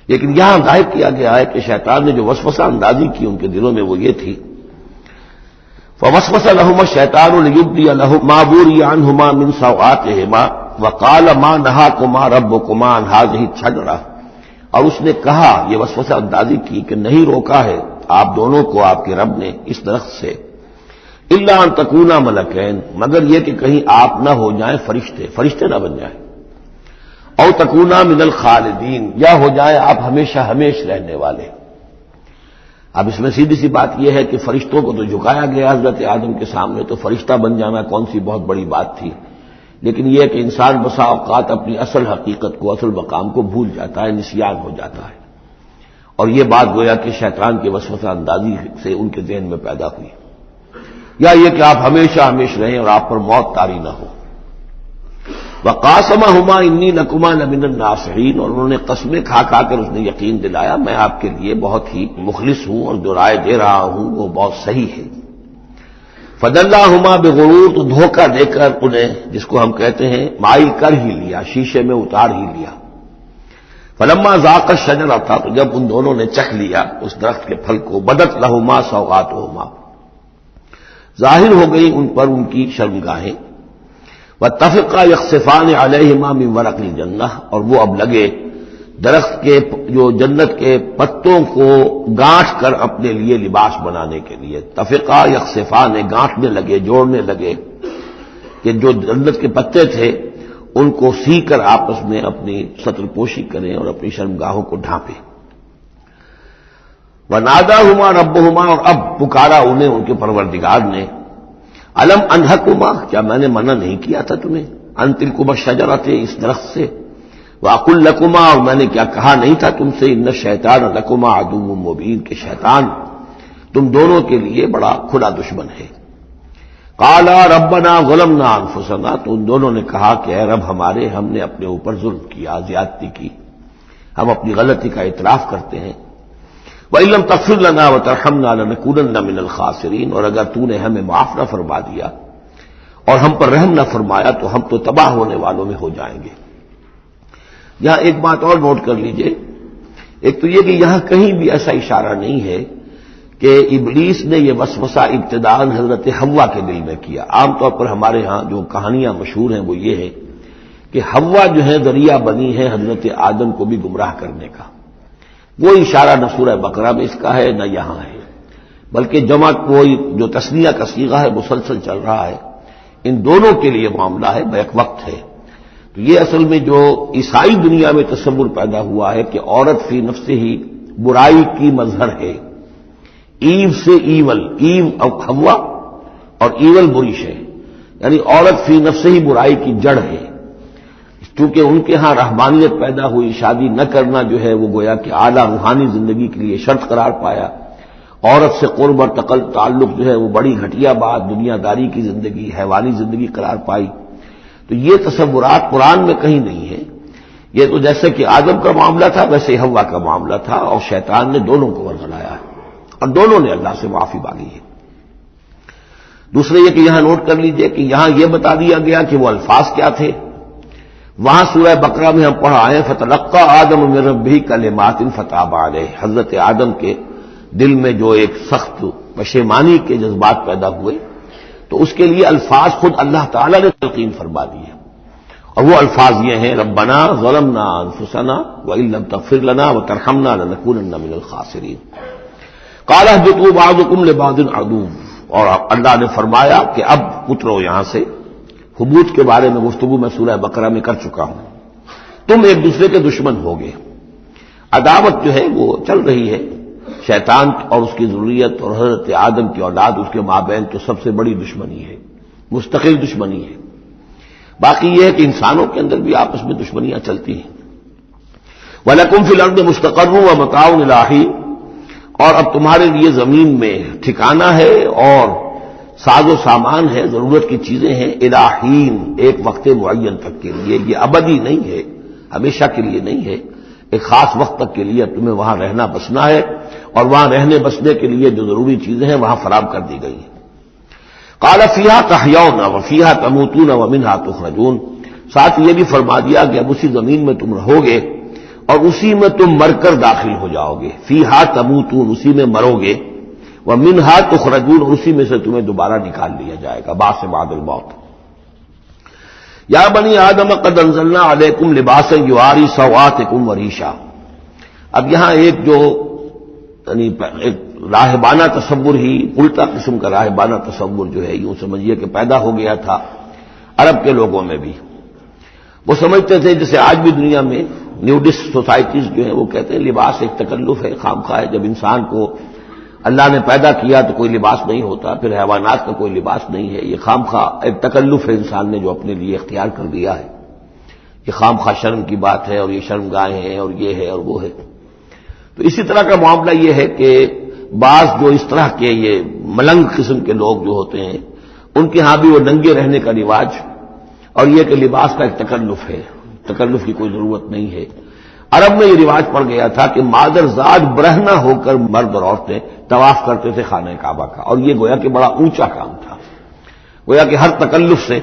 لیکن یہاں ظاہر کیا گیا ہے کہ شیطان نے جو وسوسہ اندازی کی ان کے دلوں میں وہ یہ تھی، فوسوس لهما الشیطان لیبدی لهما ما بوری عنہما من سوآتہما وقال ما نہاکما ربکما عن هذه الشجرة. اور اس نے کہا، یہ وسوسہ اندازی کی کہ نہیں روکا ہے آپ دونوں کو آپ کے رب نے اس درخت سے، الا ان تکونا ملکین، مگر یہ کہ کہیں آپ نہ ہو جائیں فرشتے نہ بن جائیں، او تکونا من الخالدین، یا ہو جائیں آپ ہمیشہ ہمیش رہنے والے. اب اس میں سیدھی سی بات یہ ہے کہ فرشتوں کو تو جھکایا گیا حضرت آدم کے سامنے، تو فرشتہ بن جانا کون سی بہت بڑی بات تھی. لیکن یہ کہ انسان بسا اوقات اپنی اصل حقیقت کو، اصل مقام کو بھول جاتا ہے، نسیان ہو جاتا ہے، اور یہ بات گویا کہ شیطان کے وسوسہ اندازی سے ان کے ذہن میں پیدا ہوئی. یا یہ کہ آپ ہمیشہ ہمیش رہیں اور آپ پر موت طاری نہ ہو. وقاسمہما انی لکما لمن الناصحین، اور انہوں نے قسمیں کھا کھا کر اس نے یقین دلایا میں آپ کے لیے بہت ہی مخلص ہوں اور جو رائے دے رہا ہوں وہ بہت صحیح ہے. فدلاہما بغرور، تو دھوکہ دے کر انہیں، جس کو ہم کہتے ہیں مائل کر ہی لیا، شیشے میں اتار ہی لیا. فلما ذاق الشجرہ، تھا تو جب ان دونوں نے چکھ لیا اس درخت کے پھل کو، بدت لہما سوآتہما، ظاہر ہو گئی ان پر ان کی شرمگاہیں. واتفقا یخصفان علیہما من ورق الجنہ، اور وہ اب لگے درخت کے جو جنت کے پتوں کو گانٹھ کر اپنے لیے لباس بنانے کے لیے. تفقا یخصفان، گانٹھنے لگے، جوڑنے لگے کہ جو جنت کے پتے تھے ان کو سی کر آپس میں اپنی ستر پوشی کریں اور اپنی شرمگاہوں کو ڈھانپیں. وناداہما ربہما، اور اب پکارا انہیں ان کے پروردگار نے، الم انہکما، کیا میں نے منع نہیں کیا تھا تمہیں، ان تلکما الشجرۃ، اس درخت سے، واقل لکما، اور میں نے کیا کہا نہیں تھا تم سے، ان الشیطان لکما عدو مبین، کہ شیطان تم دونوں کے لیے بڑا کھلا دشمن ہے. قالا ربنا ظلمنا انفسنا، تو ان دونوں نے کہا کہ اے رب ہمارے، ہم نے اپنے اوپر ظلم کیا، زیادتی کی، ہم اپنی غلطی کا اعتراف کرتے ہیں. وَإِن لَّمْ تَغْفِرْ لَنَا وَتَرْحَمْنَا لَنَكُونَنَّ مِنَ الْخَاسِرِينَ، اور اگر تو نے ہمیں معاف نہ فرما دیا اور ہم پر رحم نہ فرمایا تو ہم تو تباہ ہونے والوں میں ہو جائیں گے. یہاں ایک بات اور نوٹ کر لیجئے، ایک تو یہ کہ یہاں کہیں بھی ایسا اشارہ نہیں ہے کہ ابلیس نے یہ وسوسہ ابتداءً حضرت حوا کے دل میں کیا. عام طور پر ہمارے ہاں جو کہانیاں مشہور ہیں وہ یہ ہے کہ حوا جو ہے ذریعہ بنی ہے حضرت آدم کو بھی گمراہ کرنے کا. وہ اشارہ نہ سورہ بقرہ میں اس کا ہے نہ یہاں ہے، بلکہ جمع کوئی جو تثنیہ کا صیغہ ہے مسلسل چل رہا ہے. ان دونوں کے لیے معاملہ ہے، بیک وقت ہے. تو یہ اصل میں جو عیسائی دنیا میں تصور پیدا ہوا ہے کہ عورت فی نفس ہی برائی کی مظہر ہے، ایو سے ایول، ایو اور حوا، اور ایول بری شے، یعنی عورت فی نفس ہی برائی کی جڑ ہے. چونکہ ان کے ہاں رحمانیت پیدا ہوئی، شادی نہ کرنا جو ہے وہ گویا کہ اعلیٰ روحانی زندگی کے لیے شرط قرار پایا. عورت سے قرب اور تعلق جو ہے وہ بڑی گھٹیا بات، دنیا داری کی زندگی، حیوانی زندگی قرار پائی. تو یہ تصورات قرآن میں کہیں نہیں ہے. یہ تو جیسے کہ آدم کا معاملہ تھا ویسے حوا کا معاملہ تھا، اور شیطان نے دونوں کو ورگلایا ہے اور دونوں نے اللہ سے معافی مانگی ہے۔ دوسرے یہ کہ یہاں نوٹ کر لیجئے کہ یہاں یہ بتا دیا گیا کہ وہ الفاظ کیا تھے۔ وہاں سورہ بقرہ میں ہم پڑھا ہے فتلقى آدم من ربہ کلمات فتاب علیہ، حضرت آدم کے دل میں جو ایک سخت پشیمانی کے جذبات پیدا ہوئے تو اس کے لیے الفاظ خود اللہ تعالی نے تلقین فرما دیے، اور وہ الفاظ یہ ہیں ربنا ظلمنا انفسنا وان لم تغفر لنا وترحمنا لنکونن من الخاسرین۔ قال اهبطوا بعضكم لبعض عدو، اور اللہ نے فرمایا کہ اب اترو یہاں سے۔ حبوط کے بارے میں گفتگو میں سورہ بقرہ میں کر چکا ہوں۔ تم ایک دوسرے کے دشمن ہوگے۔ عداوت جو ہے وہ چل رہی ہے، شیطان اور اس کی ذریت اور حضرت آدم کی اولاد، اس کے مابین تو سب سے بڑی دشمنی ہے، مستقل دشمنی ہے۔ باقی یہ ہے کہ انسانوں کے اندر بھی آپس میں دشمنیاں چلتی ہیں۔ وَلَكُمْ فِي الْأَرْضِ مُسْتَقَرٌّ وَمَتَاعٌ إِلَىٰ حِينٍ، اور اب تمہارے لیے زمین میں ٹھکانہ ہے اور ساز و سامان ہے، ضرورت کی چیزیں ہیں، الی حین، ایک وقت معین تک کے لیے۔ یہ ابدی نہیں ہے، ہمیشہ کے لیے نہیں ہے، ایک خاص وقت تک کے لیے تمہیں وہاں رہنا بسنا ہے، اور وہاں رہنے بسنے کے لیے جو ضروری چیزیں ہیں وہاں فراہم کر دی گئی ہیں۔ قال فیہا تحیون وفیہا تموتون ومنہا تخرجون، ساتھ یہ بھی فرما دیا کہ اب اسی زمین میں تم رہو گے اور اسی میں تم مر کر داخل ہو جاؤ گے، فیہا تموتون، اسی میں مرو گے، ومنہا تخرجون، اور اسی میں سے تمہیں دوبارہ نکال لیا جائے گا بعث بعد الموت۔ یا بنی آدم قد انزلنا علیکم لباسا یواری سوآتکم وریشا، اب یہاں ایک جو یعنی ایک راہبانہ تصور ہی، الٹا قسم کا راہبانہ تصور جو ہے یوں سمجھیے کہ پیدا ہو گیا تھا عرب کے لوگوں میں بھی۔ وہ سمجھتے تھے جیسے آج بھی دنیا میں نیوڈسٹ سوسائٹیز جو ہیں وہ کہتے ہیں لباس ایک تکلف ہے، خامخواہ ہے، جب انسان کو اللہ نے پیدا کیا تو کوئی لباس نہیں ہوتا، پھر حیوانات کا کوئی لباس نہیں ہے، یہ خامخواہ ایک تکلف ہے انسان نے جو اپنے لیے اختیار کر دیا ہے، یہ خامخواہ شرم کی بات ہے، اور یہ شرمگاہیں ہیں اور یہ ہے اور وہ ہے۔ تو اسی طرح کا معاملہ یہ ہے کہ بعض جو اس طرح کے یہ ملنگ قسم کے لوگ جو ہوتے ہیں ان کے ہاں بھی وہ ننگے رہنے کا رواج، اور یہ کہ لباس کا ایک تکلف ہے، تکلف کی کوئی ضرورت نہیں ہے۔ عرب میں یہ رواج پڑ گیا تھا کہ مادرزاد برہنہ ہو کر مرد اور عورتیں طواف کرتے تھے خانہ کعبہ کا، اور یہ گویا کہ بڑا اونچا کام تھا، گویا کہ ہر تکلف سے،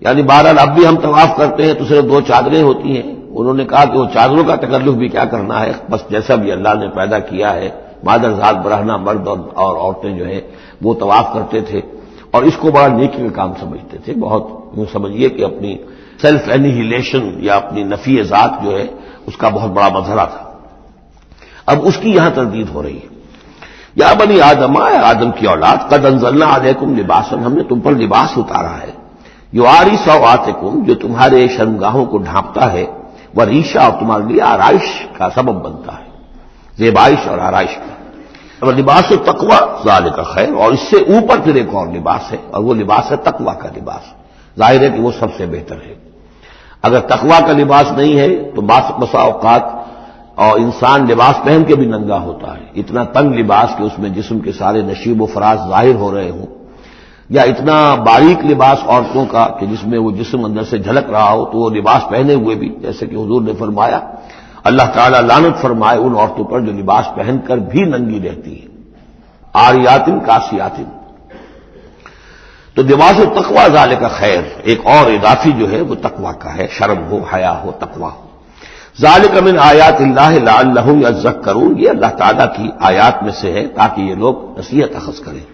یعنی بہرحال اب بھی ہم طواف کرتے ہیں تو صرف 2 چادریں ہوتی ہیں، انہوں نے کہا کہ وہ چادروں کا تکلف بھی کیا کرنا ہے، بس جیسا بھی اللہ نے پیدا کیا ہے مادرزاد برہنہ مرد اور عورتیں جو ہیں وہ طواف کرتے تھے، اور اس کو بڑا نیکی کا کام سمجھتے تھے، بہت یوں سمجھیے کہ اپنی سیلف اینیہیلیشن یا اپنی نفی ذات جو ہے اس کا بہت بڑا مظہرہ تھا۔ اب اس کی یہاں تردید ہو رہی ہے، یا بنی آدم، آدم کی اولاد، قد انزلنا علیکم لباسا، ہم نے تم پر لباس اتارا ہے، یواری سوآتکم، جو تمہارے شرمگاہوں کو ڈھانپتا ہے، وریشا، اور تمہارے لیے آرائش کا سبب بنتا ہے، زیبائش اور آرائش کا، اور لباس تقوی ذالک خیر، اور اس سے اوپر پھر ایک اور لباس ہے، اور وہ لباس ہے تقوی کا لباس، ظاہر ہے کہ وہ سب سے بہتر ہے۔ اگر تقوی کا لباس نہیں ہے تو بسا اوقات اور انسان لباس پہن کے بھی ننگا ہوتا ہے، اتنا تنگ لباس کہ اس میں جسم کے سارے نشیب و فراز ظاہر ہو رہے ہوں، یا اتنا باریک لباس عورتوں کا کہ جس میں وہ جسم اندر سے جھلک رہا ہو، تو وہ لباس پہنے ہوئے بھی، جیسے کہ حضور نے فرمایا، اللہ تعالیٰ لعنت فرمائے ان عورتوں پر جو لباس پہن کر بھی ننگی رہتی ہیں، عاریاتن کاسیاتن۔ تو لباس تقوی ذالک خیر، ایک اور اضافی جو ہے وہ تقوی کا ہے، شرم ہو، حیا ہو، تقوی ہو۔ ذالک من آیات اللہ لعلہم یذکرون، یہ اللہ تعالیٰ کی آیات میں سے ہے تاکہ یہ لوگ نصیحت اخذ کریں۔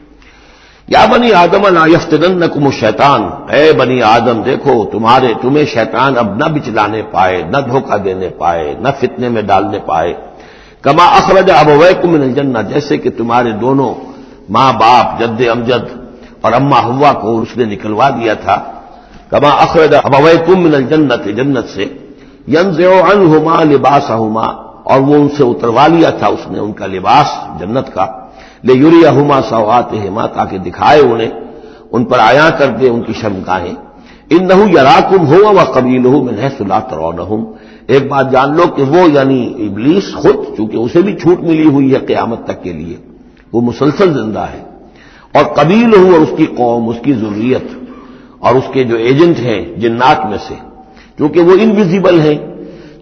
یا بنی آدم لا یفتننکم الشیطان، اے بنی آدم دیکھو تمہیں شیطان اب نہ بچلانے پائے، نہ دھوکہ دینے پائے، نہ فتنے میں ڈالنے پائے، کما اخرج ابویکم من الجنہ، جیسے کہ تمہارے دونوں ماں باپ جد امجد اور اما حوا کو اس نے نکلوا دیا تھا، کما اخرج ابویکم من الجنہ، جنت سے، ینزع عنہما لباسہما، اور وہ ان سے اتروا لیا تھا اس نے ان کا لباس جنت کا، لیریہما سوآتہما، تاکہ دکھائے انہیں، ان پر عیاں کر دے ان کی شرمگاہیں، انہ یراکم ہوا وقبیلہ من حیث لا ترونہم، ایک بات جان لو کہ وہ یعنی ابلیس خود، چونکہ اسے بھی چھوٹ ملی ہوئی ہے قیامت تک کے لیے، وہ مسلسل زندہ ہے، اور قبیل ہو، اور اس کی قوم، اس کی ذریت اور اس کے جو ایجنٹ ہیں جنات میں سے، کیونکہ وہ انویزیبل ہیں،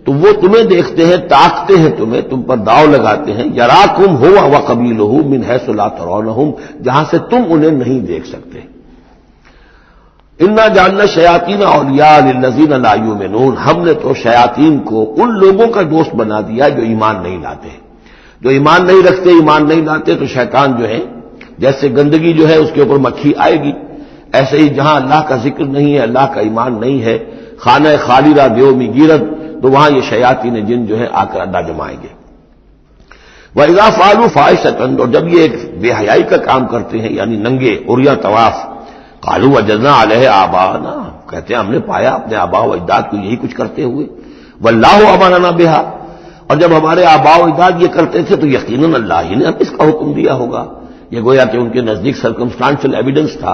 تو وہ تمہیں دیکھتے ہیں، تاکتے ہیں تمہیں، تم پر داؤ لگاتے ہیں، یراکم ہوا وقبیلہ من حیث لا ترونہم، جہاں سے تم انہیں نہیں دیکھ سکتے۔ انا جعلنا الشیاطین اولیاء للذین لا یؤمنون، ہم نے تو شیاطین کو ان لوگوں کا دوست بنا دیا جو ایمان نہیں لاتے، جو ایمان نہیں رکھتے، ایمان نہیں لاتے، تو شیطان جو ہے جیسے گندگی جو ہے اس کے اوپر مکھی آئے گی، ایسے ہی جہاں اللہ کا ذکر نہیں ہے، اللہ کا ایمان نہیں ہے، خانہ خالی را دیو می گیرت، تو وہاں یہ شیاطین جن جو ہے آ کر اڈا جمائیں گے۔ وَإِذَا فَعَلُوا فَاحِشَةً، اور جب یہ ایک بے حیائی کا کام کرتے ہیں یعنی ننگے عریاں طواف، قالوا وجدنا علیہ آباءنا، کہتے ہیں ہم نے پایا اپنے آباء و اجداد کو یہی کچھ کرتے ہوئے، واللہ امرنا بہا، اور جب ہمارے آباء و اجداد یہ کرتے تھے تو یقیناً اللہ ہی نے ہم اس کا حکم دیا ہوگا۔ یہ گویا کہ ان کے نزدیک سرکمسٹانشل ایویڈنس تھا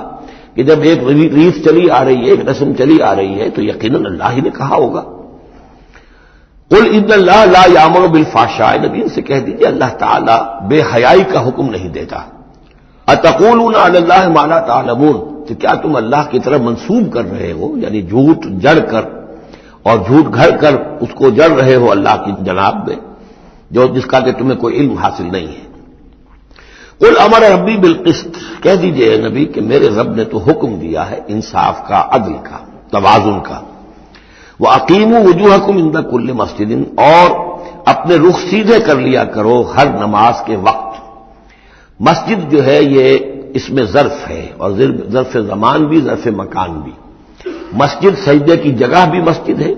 کہ جب ایک ریت چلی آ رہی ہے، ایک رسم چلی آ رہی ہے، تو یقیناً اللہ ہی نے کہا ہوگا۔ قل ان اللہ لا یامر بالفحشاء، نبی ان سے کہہ دیجیے اللہ تعالیٰ بے حیائی کا حکم نہیں دیتا۔ اتقولون علی اللہ ما لا تعلمون، تو کیا تم اللہ کی طرف منسوب کر رہے ہو، یعنی جھوٹ جڑ کر اور جھوٹ گھڑ کر اس کو جڑ رہے ہو اللہ کی جناب میں، جو جس کا کہ تمہیں کوئی علم حاصل نہیں ہے۔ قل امر ربی بالقسط، کہہ دیجئے نبی کہ میرے رب نے تو حکم دیا ہے انصاف کا، عدل کا، توازن کا۔ وَأَقِيمُوا وُجُوهَكُمْ عِنْدَ كُلِّ مَسْجِدٍ، اور اپنے رخ سیدھے کر لیا کرو ہر نماز کے وقت۔ مسجد جو ہے یہ اس میں ظرف ہے، اور ظرف زمان بھی، ظرف مکان بھی۔ مسجد سجدے کی جگہ بھی مسجد ہے،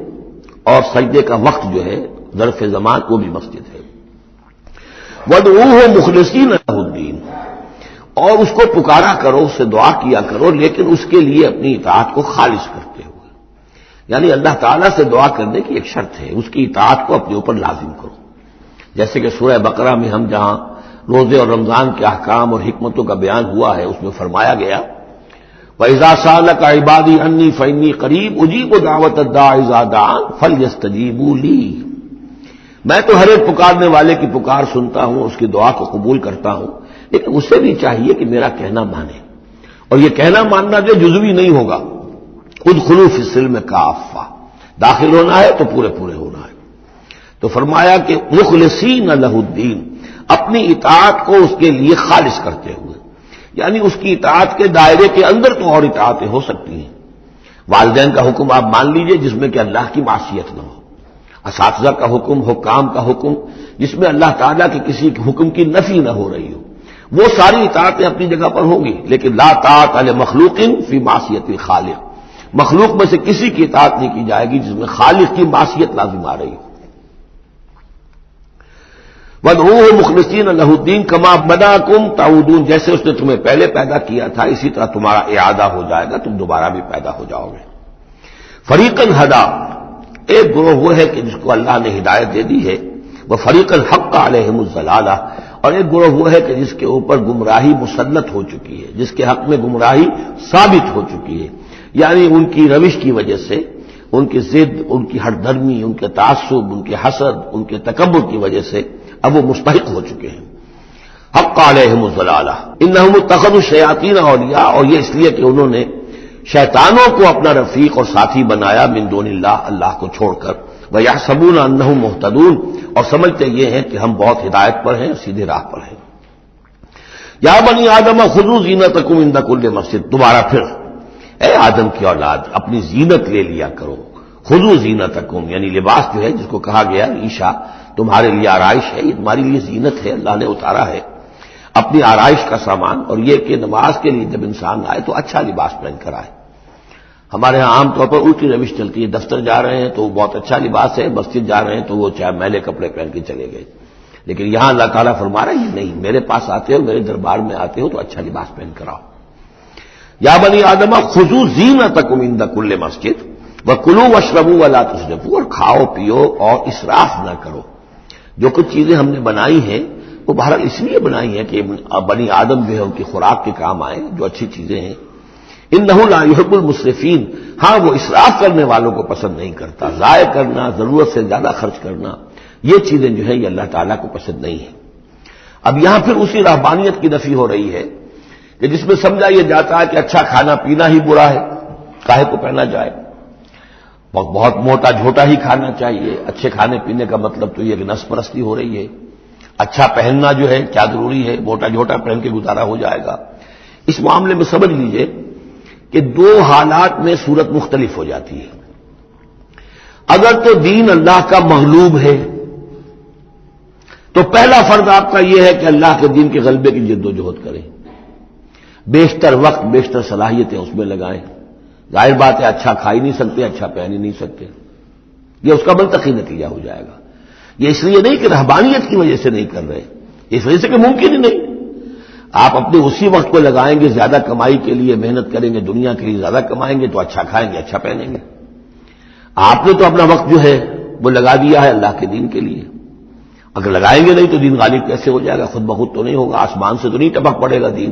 اور سجدے کا وقت جو ہے ظرف زمان وہ بھی مسجد ہے۔ وَادْعُوهُ مُخْلِصِينَ لَهُ الدِّينَ، اور اس کو پکارا کرو، اس سے دعا کیا کرو، لیکن اس کے لیے اپنی اطاعت کو خالص کرتے ہوئے، یعنی اللہ تعالیٰ سے دعا کرنے کی ایک شرط ہے، اس کی اطاعت کو اپنے اوپر لازم کرو۔ جیسے کہ سورہ بقرہ میں ہم جہاں روزے اور رمضان کے احکام اور حکمتوں کا بیان ہوا ہے، اس میں فرمایا گیا وَإِذَا سَأَلَكَ عِبَادِي عَنِّي فَإِنِّي قَرِيبٌ أُجِيبُ دَعْوَةَ الدَّاعِ إِذَا دَعَانِ فَلْيَسْتَجِيبُوا لِي، میں تو ہر ایک پکارنے والے کی پکار سنتا ہوں، اس کی دعا کو قبول کرتا ہوں، لیکن اسے بھی چاہیے کہ میرا کہنا مانے، اور یہ کہنا ماننا جو جزوی نہیں ہوگا، ادخلوا فی السلم کافہ، داخل ہونا ہے تو پورے پورے ہونا ہے۔ تو فرمایا کہ مخلصین لہ الدین، اپنی اطاعت کو اس کے لیے خالص کرتے ہوئے، یعنی اس کی اطاعت کے دائرے کے اندر تو اور اطاعتیں ہو سکتی ہیں۔ والدین کا حکم آپ مان لیجئے جس میں کہ اللہ کی معصیت نہ ہو، اساتذہ کا حکم، حکام کا حکم جس میں اللہ تعالیٰ کے کسی حکم کی نفی نہ ہو رہی ہو، وہ ساری اطاعتیں اپنی جگہ پر ہوں گی، لیکن لا طاعۃ لمخلوق فی معصیت الخالق، مخلوق میں سے کسی کی اطاعت نہیں کی جائے گی جس میں خالق کی معصیت لازم آ رہی ہو۔ وَادْعُوهُ مُخْلِصِينَ لَهُ الدِّينَ كَمَا بَدَأَكُمْ تَعُودُونَ، جیسے اس نے تمہیں پہلے پیدا کیا تھا اسی طرح تمہارا اعادہ ہو جائے گا، تم دوبارہ بھی پیدا ہو جاؤ گے۔ فَرِيقًا هَدَىٰ، ایک گروہ وہ ہے کہ جس کو اللہ نے ہدایت دے دی ہے، وَفَرِيقًا حَقَّ عَلَيْهِمُ الضَّلَالَةُ، اور ایک گروہ وہ ہے کہ جس کے اوپر گمراہی مسلط ہو چکی ہے، جس کے حق میں گمراہی ثابت ہو چکی ہے، یعنی ان کی روش کی وجہ سے، ان کی ضد، ان کی ہٹ دھرمی، ان کے تعصب، ان کے حسد، ان کے تکبر کی وجہ سے اب وہ مستحق ہو چکے ہیں۔ حق علیہم الضلالہ انہم اتخذوا الشیاطین اولیاء، اور یہ اس لیے کہ انہوں نے شیطانوں کو اپنا رفیق اور ساتھی بنایا من دون اللہ، اللہ کو چھوڑ کر، ویحسبون انہم مہتدون، اور سمجھتے یہ ہیں کہ ہم بہت ہدایت پر ہیں، سیدھے راہ پر ہیں۔ یا بنی آدم خذوا زینتکم عند کل مسجد، دوبارہ پھر اے آدم کی اولاد اپنی زینت لے لیا کرو، خذوا زینتکم یعنی لباس جو ہے جس کو کہا گیا عیشا تمہارے لیے آرائش ہے، یہ تمہاری لیے زینت ہے، اللہ نے اتارا ہے اپنی آرائش کا سامان، اور یہ کہ نماز کے لیے جب انسان آئے تو اچھا لباس پہن کر آئے۔ ہمارے ہاں عام طور پر الٹی روش چلتی ہے، دفتر جا رہے ہیں تو بہت اچھا لباس ہے، مسجد جا رہے ہیں تو وہ چاہے میلے کپڑے پہن کے چلے گئے، لیکن یہاں اللہ تعالیٰ فرما رہا ہے یہ نہیں، میرے پاس آتے ہو، میرے دربار میں آتے ہو تو اچھا لباس پہن کر آؤ۔ یا بنی آدم خذوا زینتکم عند کل مسجد وکلوا واشربوا ولا تسرفوا، اور کھاؤ پیو اور اسراف نہ کرو۔ جو کچھ چیزیں ہم نے بنائی ہیں وہ بہرحال اس لیے بنائی ہیں کہ بنی آدم جو ہے ان کی خوراک کے کام آئے، جو اچھی چیزیں ہیں۔ انہ لا یحب المسرفین، ہاں وہ اسراف کرنے والوں کو پسند نہیں کرتا، ضائع کرنا، ضرورت سے زیادہ خرچ کرنا، یہ چیزیں جو ہیں یہ اللہ تعالیٰ کو پسند نہیں ہیں۔ اب یہاں پھر اسی رہبانیت کی نفی ہو رہی ہے کہ جس میں سمجھا یہ جاتا ہے کہ اچھا کھانا پینا ہی برا ہے، کاہے کو پہنا جائے۔ بہت موٹا جھوٹا ہی کھانا چاہیے. اچھے کھانے پینے کا مطلب تو یہ کہ نس پرستی ہو رہی ہے. اچھا پہننا جو ہے کیا ضروری ہے؟ موٹا جھوٹا پہن کے گزارا ہو جائے گا. اس معاملے میں سمجھ لیجئے کہ دو حالات میں صورت مختلف ہو جاتی ہے. اگر تو دین اللہ کا مغلوب ہے تو پہلا فرض آپ کا یہ ہے کہ اللہ کے دین کے غلبے کی جد و جہد کریں، بیشتر وقت بیشتر صلاحیتیں اس میں لگائیں. ظاہر بات ہے اچھا کھا ہی نہیں سکتے، اچھا پہن ہی نہیں سکتے، یہ اس کا منطقی نتیجہ ہو جائے گا. یہ اس لیے نہیں کہ رہبانیت کی وجہ سے نہیں کر رہے، اس وجہ سے کہ ممکن ہی نہیں. آپ اپنے اسی وقت کو لگائیں گے زیادہ کمائی کے لیے، محنت کریں گے دنیا کے لیے، زیادہ کمائیں گے تو اچھا کھائیں گے، اچھا پہنیں گے. آپ نے تو اپنا وقت جو ہے وہ لگا دیا ہے اللہ کے دین کے لیے. اگر لگائیں گے نہیں تو دین غالب کیسے ہو جائے گا؟ خود بخود تو نہیں ہوگا، آسمان سے تو نہیں ٹپک پڑے گا دین.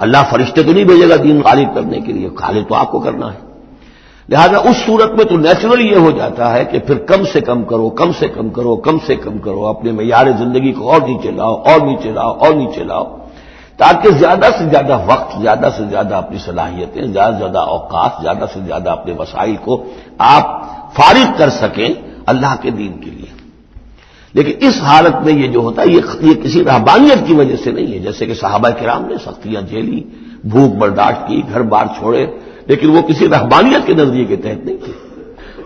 اللہ فرشتے تو نہیں بھیجے گا دین غالب کرنے کے لیے، غالب تو آپ کو کرنا ہے. لہذا اس صورت میں تو نیچرل یہ ہو جاتا ہے کہ پھر کم سے کم کرو، کم سے کم کرو، کم سے کم کرو، اپنے معیار زندگی کو اور نیچے لاؤ، اور نیچے لاؤ، اور نیچے لاؤ، تاکہ زیادہ سے زیادہ وقت، زیادہ سے زیادہ اپنی صلاحیتیں، زیادہ سے زیادہ اوقات، زیادہ سے زیادہ اپنے وسائل کو آپ فارغ کر سکیں اللہ کے دین کے لیے. لیکن اس حالت میں یہ جو ہوتا ہے یہ کسی رہبانیت کی وجہ سے نہیں ہے. جیسے کہ صحابہ کرام نے سختیاں جھیلی، بھوک برداشت کی، گھر بار چھوڑے، لیکن وہ کسی رہبانیت کے نظریے کے تحت نہیں تھے.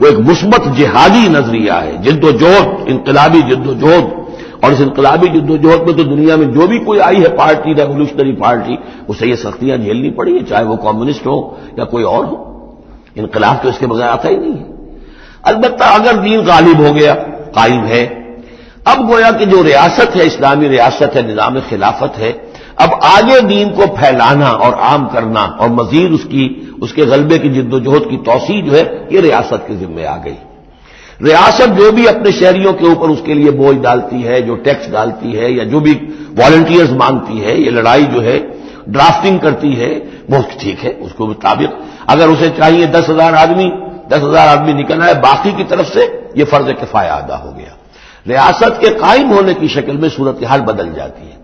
وہ ایک مثبت جہادی نظریہ ہے، جد و جہد، انقلابی جد و جہد. اور اس انقلابی جد و جہد میں تو دنیا میں جو بھی کوئی آئی ہے پارٹی، ریولوشنری پارٹی، اسے یہ سختیاں جھیلنی پڑی ہیں، چاہے وہ کمیونسٹ ہو یا کوئی اور ہو. انقلاب تو اس کے بغیر آتا ہی نہیں ہے. البتہ اگر دین غالب ہو گیا، قائم ہے، اب گویا کہ جو ریاست ہے، اسلامی ریاست ہے، نظام خلافت ہے، اب آگے دین کو پھیلانا اور عام کرنا اور مزید اس کے غلبے کی جد و جہد کی توسیع جو ہے یہ ریاست کے ذمہ آ گئی. ریاست جو بھی اپنے شہریوں کے اوپر اس کے لیے بوجھ ڈالتی ہے، جو ٹیکس ڈالتی ہے، یا جو بھی والنٹیئرز مانگتی ہے، یہ لڑائی جو ہے ڈرافٹنگ کرتی ہے، وہ ٹھیک ہے. اس کو مطابق اگر اسے چاہیے 10,000 آدمی نکل آئے، باقی کی طرف سے یہ فرض کفایہ ادا ہو گیا. ریاست کے قائم ہونے کی شکل میں صورتحال بدل جاتی ہے.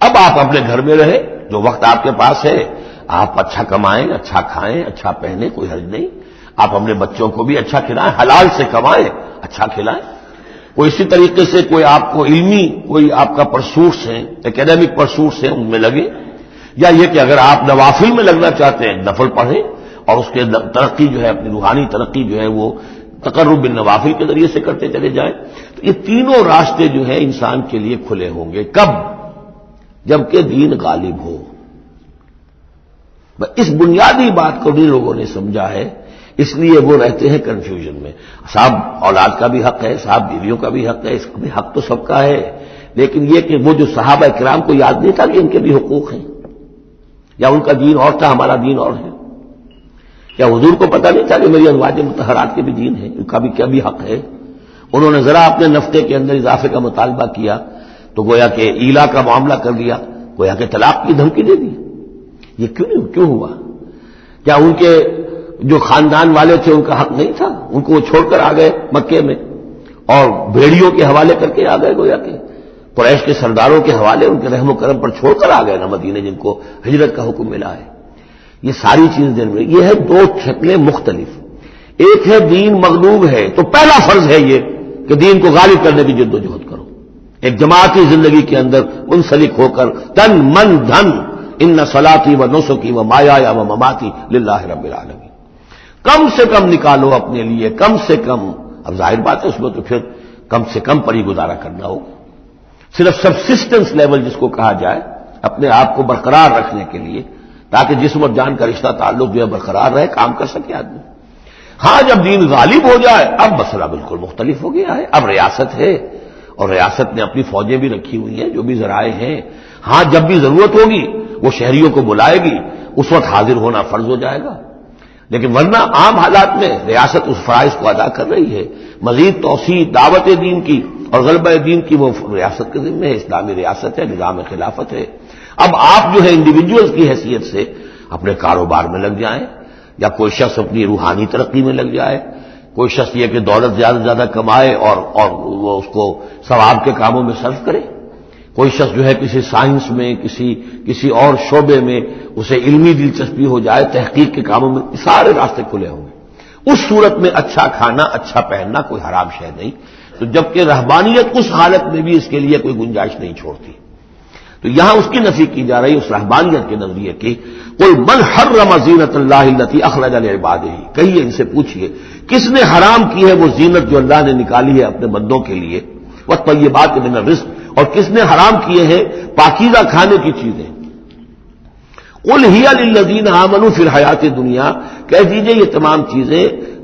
اب آپ اپنے گھر میں رہے، جو وقت آپ کے پاس ہے آپ اچھا کمائیں، اچھا کھائیں، اچھا پہنیں، کوئی حرج نہیں. آپ اپنے بچوں کو بھی اچھا کھلائیں، حلال سے کمائیں، اچھا کھلائیں. کوئی اسی طریقے سے کوئی آپ کو علمی کوئی آپ کا پرسوٹس ہیں، اکیڈیمک پرسوٹس ہیں، ان میں لگے. یا یہ کہ اگر آپ نوافل میں لگنا چاہتے ہیں، نفل پڑھیں اور اس کے ترقی جو ہے، اپنی روحانی ترقی جو ہے وہ تقرب بالنوافل کے ذریعے سے کرتے چلے جائیں. تو یہ تینوں راستے جو ہیں انسان کے لیے کھلے ہوں گے. کب؟ جبکہ دین غالب ہو. اس بنیادی بات کو بھی لوگوں نے سمجھا ہے، اس لیے وہ رہتے ہیں کنفیوژن میں. صاحب اولاد کا بھی حق ہے، صاحب بیویوں کا بھی حق ہے، اس کا بھی حق تو سب کا ہے. لیکن یہ کہ وہ جو صحابہ کرام کو یاد نہیں تھا کہ ان کے بھی حقوق ہیں، یا ان کا دین اور تھا، ہمارا دین اور ہے. کیا حضور کو پتہ نہیں تھا کہ میری ازواج مطہرات کے بھی دین ہے، ان کا بھی کیا بھی حق ہے؟ انہوں نے ذرا اپنے نفقے کے اندر اضافے کا مطالبہ کیا تو گویا کہ ایلا کا معاملہ کر دیا، گویا کہ طلاق کی دھمکی دے دی. یہ کیوں ہوا؟ کیا ان کے جو خاندان والے تھے ان کا حق نہیں تھا؟ ان کو وہ چھوڑ کر آ گئے مکے میں اور بھیڑیوں کے حوالے کر کے آ گئے، گویا کہ قریش کے سرداروں کے حوالے ان کے رحم و کرم پر چھوڑ کر آ گئے نا مدینے، جن کو ہجرت کا حکم ملا ہے. یہ ساری چیز دن میں یہ ہے دو شکلیں مختلف. ایک ہے دین مغلوب ہے تو پہلا فرض ہے یہ کہ دین کو غالب کرنے کی جد و جہد کرو، ایک جماعتی زندگی کے اندر منسلک ہو کر تن من دھن ان صلاتی و نسکی و مایایا و مماتی للہ رب العالمین. کم سے کم نکالو اپنے لیے، کم سے کم. اب ظاہر بات ہے اس میں تو پھر کم سے کم پر ہی گزارا کرنا ہوگا. صرف سبسسٹنس لیول جس کو کہا جائے، اپنے آپ کو برقرار رکھنے کے لیے، تاکہ جسم اور جان کا رشتہ تعلق جو ہے برقرار رہے، کام کر سکے آدمی. ہاں جب دین غالب ہو جائے اب مسئلہ بالکل مختلف ہو گیا ہے. اب ریاست ہے اور ریاست نے اپنی فوجیں بھی رکھی ہوئی ہیں، جو بھی ذرائع ہیں. ہاں جب بھی ضرورت ہوگی وہ شہریوں کو بلائے گی، اس وقت حاضر ہونا فرض ہو جائے گا. لیکن ورنہ عام حالات میں ریاست اس فرائض کو ادا کر رہی ہے. مزید توسیع دعوت دین کی اور غلبہ دین کی وہ ریاست کے ذمہ ہے، اسلامی ریاست ہے، نظام خلافت ہے. اب آپ جو ہے انڈیویجولز کی حیثیت سے اپنے کاروبار میں لگ جائیں، یا کوئی شخص اپنی روحانی ترقی میں لگ جائے، کوئی شخص یہ کہ دولت زیادہ سے زیادہ کمائے اور وہ اس کو ثواب کے کاموں میں صرف کرے. کوئی شخص جو ہے کسی سائنس میں، کسی اور شعبے میں اسے علمی دلچسپی ہو جائے، تحقیق کے کاموں میں، سارے راستے کھلے ہوں گے. اس صورت میں اچھا کھانا اچھا پہننا کوئی حرام شے نہیں، تو جبکہ رہبانیت اس حالت میں بھی اس کے لیے کوئی گنجائش نہیں چھوڑتی، تو یہاں اس کی نفی کی جا رہی اس رہبانیت کے نظریے کی۔ قل من حرم زینت اللہ التی اخرج لعبادہ، کہیے ان سے پوچھئے کس نے حرام کی ہے وہ زینت جو اللہ نے نکالی ہے اپنے بندوں کے لیے، والطیبات من الرزق، اور کس نے حرام کیے ہیں پاکیزہ کھانے کی چیزیں۔ قل ہی للذین آمنوا فی الحیات الدنیا، کہہ دیجئے یہ تمام چیزیں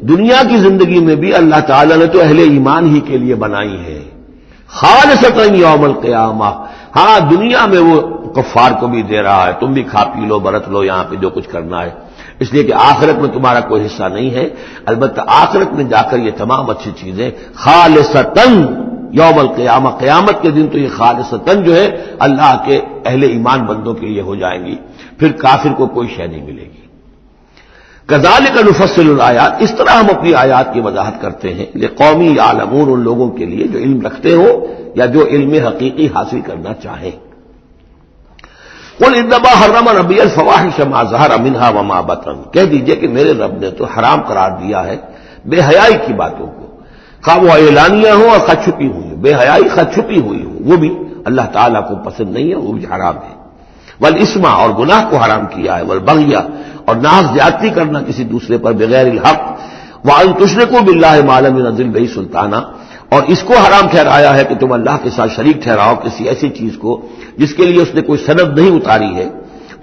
دنیا کی زندگی میں بھی اللہ تعالیٰ نے تو اہل ایمان ہی کے لیے بنائی ہیں، خالصۃ یوم القیامہ، ہاں دنیا میں وہ کفار کو بھی دے رہا ہے، تم بھی کھا پی لو برت لو یہاں پہ جو کچھ کرنا ہے، اس لیے کہ آخرت میں تمہارا کوئی حصہ نہیں ہے، البتہ آخرت میں جا کر یہ تمام اچھی چیزیں خالصتاً یوم القیامہ، قیامت کے دن تو یہ خالصتاً جو ہے اللہ کے اہل ایمان بندوں کے لیے ہو جائیں گی، پھر کافر کو کوئی شے نہیں ملے گی۔ کذالک نفصل الآیات، اس طرح ہم اپنی آیات کی وضاحت کرتے ہیں لقوم یعلمون، ان لوگوں کے لیے جو علم رکھتے ہو یا جو علم حقیقی حاصل کرنا چاہیں۔ قل انما حرم ربی الفواحش ما ظہر منها وما بطن، کہہ دیجئے کہ میرے رب نے تو حرام قرار دیا ہے بے حیائی کی باتوں کو، خواہ وہ اعلانیہ ہو اور خواہ چھپی ہوئی ہو، بے حیائی خواہ چھپی ہوئی ہو، وہ بھی اللہ تعالیٰ کو پسند نہیں ہے، وہ بھی حرام ہے۔ والاسم، اور گناہ کو حرام کیا ہے، والبغی، اور ناحق زیادتی کرنا کسی دوسرے پر بغیر الحق، وان تشرکوا باللہ ما لم ينزل بہ سلطانہ، اور اس کو حرام ٹھہرایا ہے کہ تم اللہ کے ساتھ شریک ٹھہراؤ کسی ایسی چیز کو جس کے لیے اس نے کوئی سند نہیں اتاری ہے،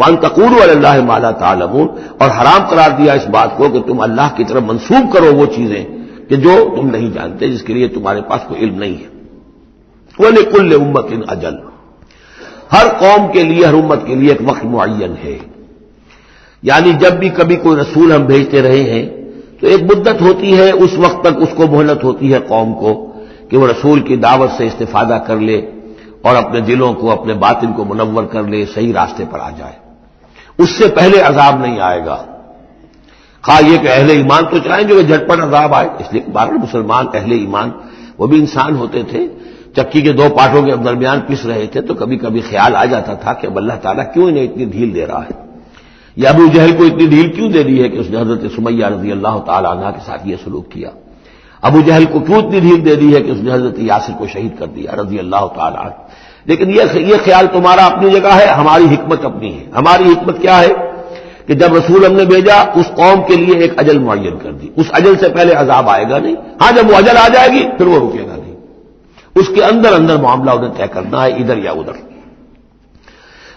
وان تقولوا علی اللہ ما لا تعلمون، اور حرام قرار دیا اس بات کو کہ تم اللہ کی طرف منسوب کرو وہ چیزیں کہ جو تم نہیں جانتے، جس کے لیے تمہارے پاس کوئی علم نہیں ہے۔ وَلِكُلِّ أُمَّةٍ أَجَلٌ، ہر قوم کے لیے، ہر امت کے لیے ایک وقت معین ہے، یعنی جب بھی کبھی کوئی رسول ہم بھیجتے رہے ہیں تو ایک مدت ہوتی ہے، اس وقت تک اس کو مہلت ہوتی ہے قوم کو کہ وہ رسول کی دعوت سے استفادہ کر لے اور اپنے دلوں کو، اپنے باطن کو منور کر لے، صحیح راستے پر آ جائے، اس سے پہلے عذاب نہیں آئے گا۔ خواہ یہ کہ اہل ایمان تو چاہیں جو جھٹپٹ عذاب آئے، اس لیے کہ بہرحال مسلمان اہل ایمان وہ بھی انسان ہوتے تھے، چکی کے دو پاٹوں کے درمیان پس رہے تھے تو کبھی کبھی خیال آ جاتا تھا کہ اب اللہ تعالیٰ کیوں انہیں اتنی ڈھیل دے رہا ہے، یا ابو جہل کو اتنی ڈھیل کیوں دے دی ہے کہ اس نے حضرت سمیہ رضی اللہ تعالیٰ عنہ کے ساتھ یہ سلوک کیا، ابو جہل کو کیوں اتنی ڈھیل دے دی ہے کہ اس نے حضرت یاسر کو شہید کر دیا رضی اللہ تعالیٰ عنہ۔ لیکن یہ خیال تمہارا اپنی جگہ ہے، ہماری حکمت اپنی ہے۔ ہماری حکمت کیا ہے کہ جب رسول ہم نے بھیجا اس قوم کے لیے ایک اجل معین کر دی، اس اجل سے پہلے عذاب آئے گا نہیں، ہاں جب وہ اجل آ جائے گی پھر وہ رکے گا نہیں، اس کے اندر اندر معاملہ انہیں طے کرنا ہے، ادھر یا ادھر۔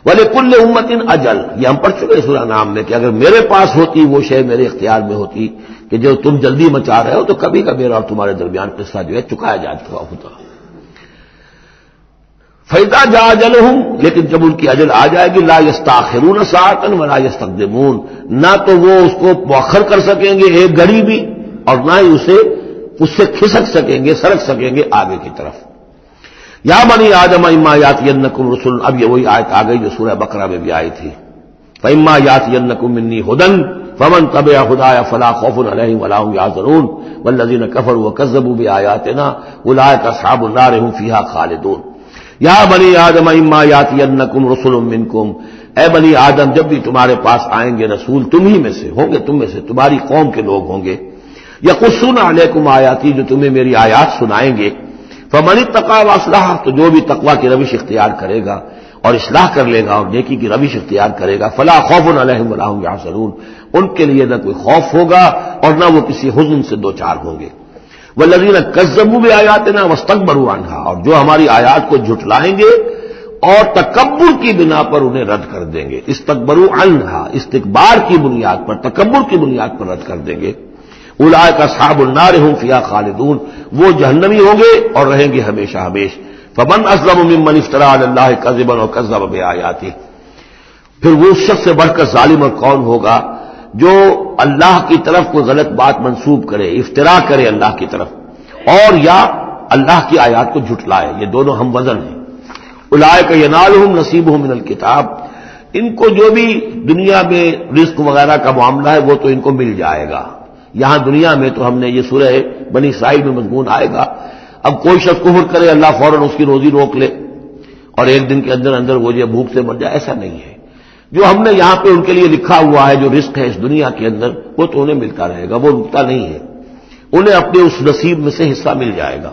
وَلِكُلِّ أُمَّةٍ أَجَلٌ، یہ ہم پڑھ چکے سورہ نام میں کہ اگر میرے پاس ہوتی وہ شے، میرے اختیار میں ہوتی کہ جو تم جلدی مچا رہے ہو، تو کبھی کا میرا اور تمہارے درمیان قصہ جو ہے چکایا جا چکا ہوتا۔ فَإِذَا جَاءَ أَجَلُهُمْ، لیکن جب ان کی اجل آ جائے گی، لَا يَسْتَأْخِرُونَ سَاعَةً وَلَا يَسْتَقْدِمُونَ، نہ تو وہ اس کو مؤخر کر سکیں گے ایک گھڑی بھی، اور نہ ہی اس سے کھسک سکیں گے، سرک سکیں گے آگے کی طرف۔ یا بنی آدم اما یاتینکم رسل، اب یہ وہی آیت آ گئی جو سورہ بقرہ میں بھی آئی تھی، فاما یاتینکم منی ہدی فمن تبع ہدایا فلا خوف علیہم ولا هم یحزنون والذین کفروا وکذبوا بآیاتنا اولئک اصحاب النار هم فیہا خالدون۔ یا بنی آدم اما یاتینکم رسل منکم، اے بنی آدم جب بھی تمہارے پاس آئیں گے رسول تم ہی میں سے ہوں گے، تم میں سے تمہاری قوم کے لوگ ہوں گے، یقصون علیکم آیاتی، جو تمہیں میری آیات سنائیں گے، فمن اتقی واصلح، تو جو بھی تقوی کی روش اختیار کرے گا اور اصلاح کر لے گا اور نیکی کی روش اختیار کرے گا، فلا خوف علیہم ولا هم یحزنون، ان کے لیے نہ کوئی خوف ہوگا اور نہ وہ کسی حزن سے دوچار ہوں گے۔ والذین کذبوا بآیاتنا واستکبروا عنہا، اور جو ہماری آیات کو جھٹلائیں گے اور تکبر کی بنا پر انہیں رد کر دیں گے، استکبروا عنہا، استکبار کی بنیاد پر، تکبر کی بنیاد پر رد کر دیں گے، اولئک اصحاب النار هم فیہا خالدون، وہ جہنمی ہوں گے اور رہیں گے ہمیشہ ہمیش۔ فمن اظلم ممن افترى علی اللہ کذبا وکذب بآیاتہ، پھر وہ شخص سے بڑھ کر ظالم اور کون ہوگا جو اللہ کی طرف کوئی غلط بات منسوب کرے، افتراء کرے اللہ کی طرف، اور یا اللہ کی آیات کو جھٹلائے، یہ دونوں ہم وزن ہیں۔ اولئک ینالهم نصیبهم من الکتاب، ان کو جو بھی دنیا میں رزق وغیرہ کا معاملہ ہے وہ تو ان کو مل جائے گا، یہاں دنیا میں تو ہم نے یہ سورہ بنی اسرائیل میں مضمون آئے گا، اب کوئی شخص کفر کرے اللہ فوراً اس کی روزی روک لے اور ایک دن کے اندر اندر وہ جو بھوک سے مر جائے، ایسا نہیں ہے۔ جو ہم نے یہاں پہ ان کے لیے لکھا ہوا ہے جو رزق ہے اس دنیا کے اندر وہ تو انہیں ملتا رہے گا، وہ رکتا نہیں ہے، انہیں اپنے اس نصیب میں سے حصہ مل جائے گا۔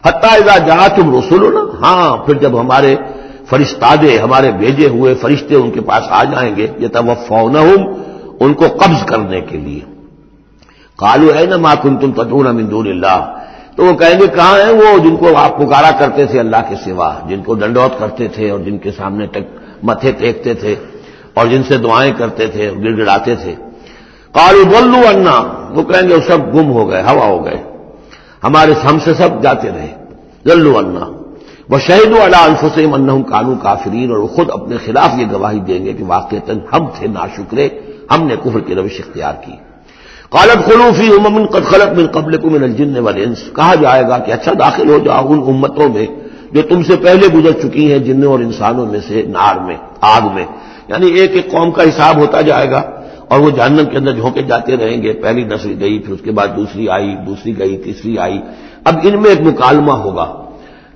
حتی اذا جاءتهم رسلنا، ہاں پھر جب ہمارے فرشتادے، ہمارے بھیجے ہوئے فرشتے ان کے پاس آ جائیں گے، یتوفونہم، ان کو قبض کرنے کے لیے، قالوا این ما کنتم تدعون من دون اللہ، تو وہ کہیں گے کہاں ہیں وہ جن کو آپ پکارا کرتے تھے اللہ کے سوا، جن کو ڈنڈوت کرتے تھے اور جن کے سامنے متھے ٹیکتے تھے اور جن سے دعائیں کرتے تھے اور گڑ گڑاتے تھے۔ قالوا ضلوا عنا، وہ کہیں گے وہ سب گم ہو گئے، ہوا ہو گئے، ہم سے سب جاتے رہے، ضلوا عنا وشہدوا علی انفسہم انہم کانوا کافرین، اور وہ خود اپنے خلاف یہ گواہی دیں گے کہ واقعتاً ہم تھے ناشکرے، ہم نے کفر کی روش اختیار کی۔ قالت خلوا فی امم قد خلت من قبلکم من الجن والانس، کہا جائے گا کہ اچھا داخل ہو جاؤ ان امتوں میں جو تم سے پہلے گزر چکی ہیں جنوں اور انسانوں میں سے، نار میں، آگ میں، یعنی ایک ایک قوم کا حساب ہوتا جائے گا اور وہ جہنم کے اندر جھونکے جاتے رہیں گے، پہلی نسل گئی، پھر اس کے بعد دوسری آئی، دوسری گئی، تیسری آئی، اب ان میں ایک مکالمہ ہوگا۔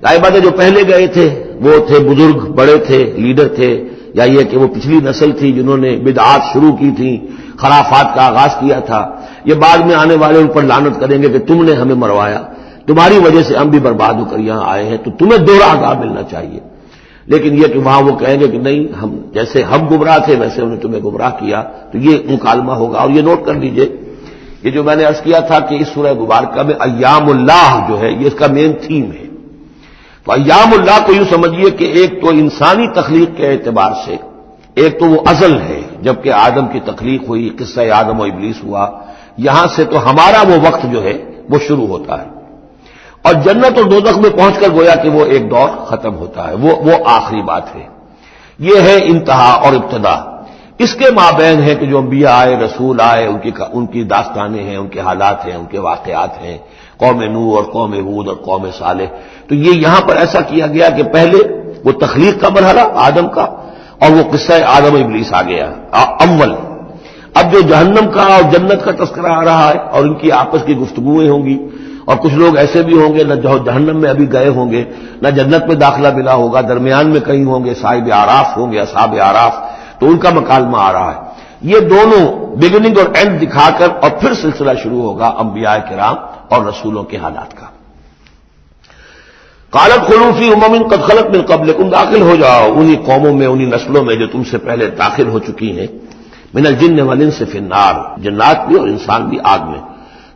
ظاہر بات ہے جو پہلے گئے تھے وہ تھے بزرگ، بڑے تھے، لیڈر تھے، یا یہ کہ وہ پچھلی نسل تھی جنہوں نے بدعات شروع کی تھی، خرافات کا آغاز کیا تھا، یہ بعد میں آنے والے ان پر لعنت کریں گے کہ تم نے ہمیں مروایا، تمہاری وجہ سے ہم بھی برباد ہو کر یہاں آئے ہیں، تو تمہیں دوہرا عذاب ملنا چاہیے۔ لیکن یہ کہ وہاں وہ کہیں گے کہ نہیں، ہم جیسے ہم گمراہ تھے ویسے انہوں نے تمہیں گمراہ کیا، تو یہ مکالمہ ہوگا۔ اور یہ نوٹ کر لیجئے، یہ جو میں نے عرض کیا تھا کہ اس سورہ مبارکہ میں ایام اللہ جو ہے یہ اس کا مین تھیم ہے، تو ایام اللہ کو یوں سمجھیے کہ ایک تو انسانی تخلیق کے اعتبار سے، ایک تو وہ ازل ہے جبکہ آدم کی تخلیق ہوئی، قصہ آدم و ابلیس ہوا، یہاں سے تو ہمارا وہ وقت جو ہے وہ شروع ہوتا ہے، اور جنت اور دوزخ میں پہنچ کر گویا کہ وہ ایک دور ختم ہوتا ہے، وہ آخری بات ہے۔ یہ ہے انتہا اور ابتدا۔ اس کے مابین ہے کہ جو انبیاء آئے، رسول آئے، ان کی داستانیں ہیں، ان کے حالات ہیں، ان کے واقعات ہیں، قوم نوح اور قوم ہود اور قوم صالح۔ تو یہ یہاں پر ایسا کیا گیا کہ پہلے وہ تخلیق کا مرحلہ آدم کا، اور وہ قصہ آدم و ابلیس آ گیا اول۔ اب جو جہنم کا اور جنت کا تذکرہ آ رہا ہے اور ان کی آپس کی گفتگویں ہوں گی، اور کچھ لوگ ایسے بھی ہوں گے نہ جہنم میں ابھی گئے ہوں گے، نہ جنت میں داخلہ ملا ہوگا، درمیان میں کہیں ہوں گے، صاحب آراف ہوں گے، اصحاب آراف، تو ان کا مکالمہ آ رہا ہے۔ یہ دونوں بگننگ اور اینڈ دکھا کر اور پھر سلسلہ شروع ہوگا انبیاء کرام اور رسولوں کے حالات کا۔ قالت خلوا فی امم قد خلت من قبلکم، داخل ہو جاؤ انہی قوموں میں، انہی نسلوں میں جو تم سے پہلے داخل ہو چکی ہیں، من الجن والانس فی النار، جنات بھی اور انسان بھی آگ میں،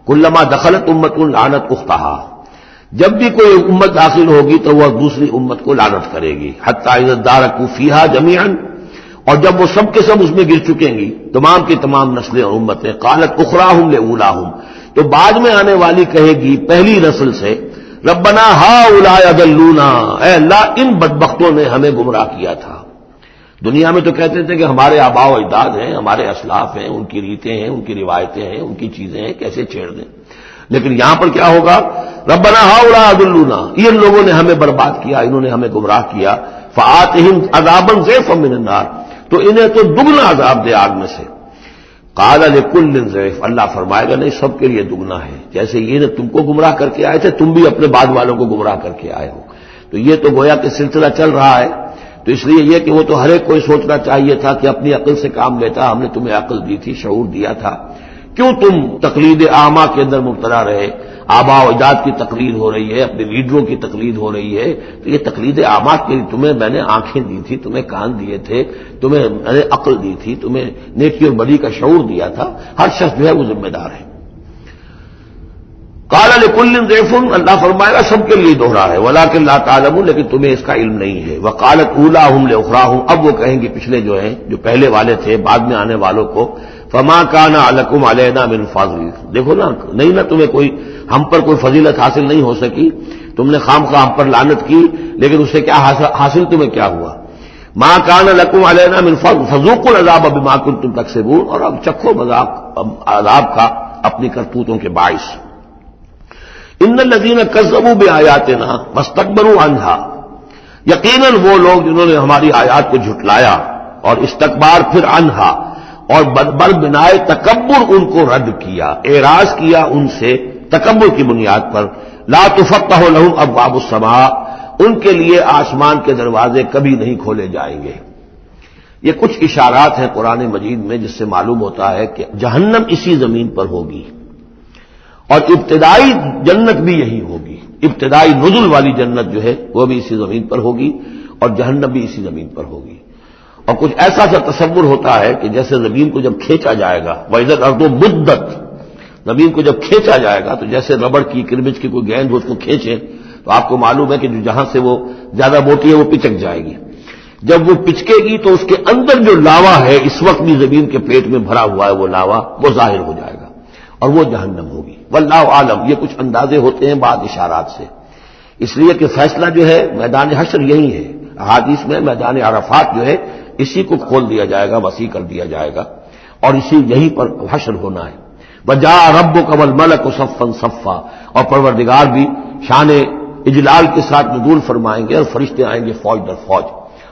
کلما دخلت امت لعنت اختہا، جب بھی کوئی امت داخل ہوگی تو وہ دوسری امت کو لعنت کرے گی، حتی اذا ادارکوا فیہا جمیعا، اور جب وہ سب کے سب اس میں گر چکیں گی، تمام کی تمام نسلیں اور امتیں، قالت اخراہم لاولاہم، تو بعد میں آنے والی کہے گی پہلی نسل سے، ربنا ہؤلاء اضلونا، اے اللہ ان بدبختوں نے ہمیں گمراہ کیا تھا۔ دنیا میں تو کہتے تھے کہ ہمارے آباء و اجداد ہیں، ہمارے اسلاف ہیں، ان کی ریتیں ہیں، ان کی روایتیں ہیں، ان کی چیزیں ہیں، کیسے چھیڑ دیں۔ لیکن یہاں پر کیا ہوگا، ربنا ہؤلاء اضلونا، ان لوگوں نے ہمیں برباد کیا، انہوں نے ہمیں گمراہ کیا، فآتہم عذابا ضعفا من النار، تو انہیں تو دگنا عذاب دے آگ میں سے۔ قال لکل ضعف، اللہ فرمائے گا نہیں سب کے لیے دگنا ہے، جیسے یہ نے تم کو گمراہ کر کے آئے تھے، تم بھی اپنے بعد والوں کو گمراہ کر کے آئے ہو۔ تو یہ تو گویا کہ سلسلہ چل رہا ہے، تو اس لیے یہ کہ وہ تو ہر ایک کو سوچنا چاہیے تھا کہ اپنی عقل سے کام لیتا، ہم نے تمہیں عقل دی تھی، شعور دیا تھا، کیوں تم تقلید اعمیٰ کے اندر مبتلا رہے؟ آباء و اجداد کی تقلید ہو رہی ہے، اپنے لیڈروں کی تقلید ہو رہی ہے، تو یہ تقلید اعمیٰ کے لیے تمہیں میں نے آنکھیں دی تھی، تمہیں کان دیے تھے، تمہیں میں نے عقل دی تھی، تمہیں نیکی اور بدی کا شعور دیا تھا، ہر شخص جو ہے وہ ذمہ دار ہے۔ قال لکل ضعف، اللہ فرمائے گا سب کے لیے دوہرا ہے، ولکن لا تعلمون، لیکن تمہیں اس کا علم نہیں ہے۔ وقالت اولاہم لاخراہم، اب وہ کہیں گے پچھلے جو ہیں، جو پہلے والے تھے، بعد میں آنے والوں کو، فما کان لکم علینا من فضل، دیکھو نا، نہیں نا تمہیں کوئی، ہم پر کوئی فضیلت حاصل نہیں ہو سکی، تم نے خام خواہ ہم پر لعنت کی، لیکن اس سے کیا حاصل تمہیں کیا ہوا؟ ما کان لکم علینا من فضل فذوقوا العذاب بما کنتم تکسبون، اور اب چکھو عذاب کا اپنی کرتوتوں کے باعث۔ ان الذین کذبوا بآیاتنا واستکبروا عنہا، یقیناً وہ لوگ جنہوں نے ہماری آیات کو جھٹلایا اور استکبار پھر عنہا، اور بر بنائے تکبر ان کو رد کیا، اعراض کیا ان سے تکبر کی بنیاد پر، لا تفتح لهم ابواب السماء، ان کے لیے آسمان کے دروازے کبھی نہیں کھولے جائیں گے۔ یہ کچھ اشارات ہیں قرآن مجید میں جس سے معلوم ہوتا ہے کہ جہنم اسی زمین پر ہوگی اور ابتدائی جنت بھی یہی ہوگی. ابتدائی نزل والی جنت جو ہے وہ بھی اسی زمین پر ہوگی اور جہنم بھی اسی زمین پر ہوگی. اور کچھ ایسا سا تصور ہوتا ہے کہ جیسے زمین کو جب کھینچا جائے گا وَإِذَا الْأَرْضُ مُدَّتْ، زمین کو جب کھینچا جائے گا تو جیسے ربڑ کی کرمچ کی کوئی گیند ہو اس کو کھینچے تو آپ کو معلوم ہے کہ جو جہاں سے وہ زیادہ موٹی ہے وہ پچک جائے گی. جب وہ پچکے گی تو اس کے اندر جو لاوا ہے اس وقت بھی زمین کے پیٹ میں بھرا ہوا ہے وہ لاوا وہ ظاہر ہو جائے گا اور وہ جہنم ہوگی. واللہ عالم. یہ کچھ اندازے ہوتے ہیں بعض اشارات سے، اس لیے کہ فیصلہ جو ہے میدان حشر یہی ہے. احادیث میں میدان عرفات جو ہے اسی کو کھول دیا جائے گا، وسیع کر دیا جائے گا اور اسی یہیں پر حشر ہونا ہے. وجاء ربک والملک صفا صفا، اور پروردگار بھی شان اجلال کے ساتھ نزول فرمائیں گے اور فرشتے آئیں گے فوج در فوج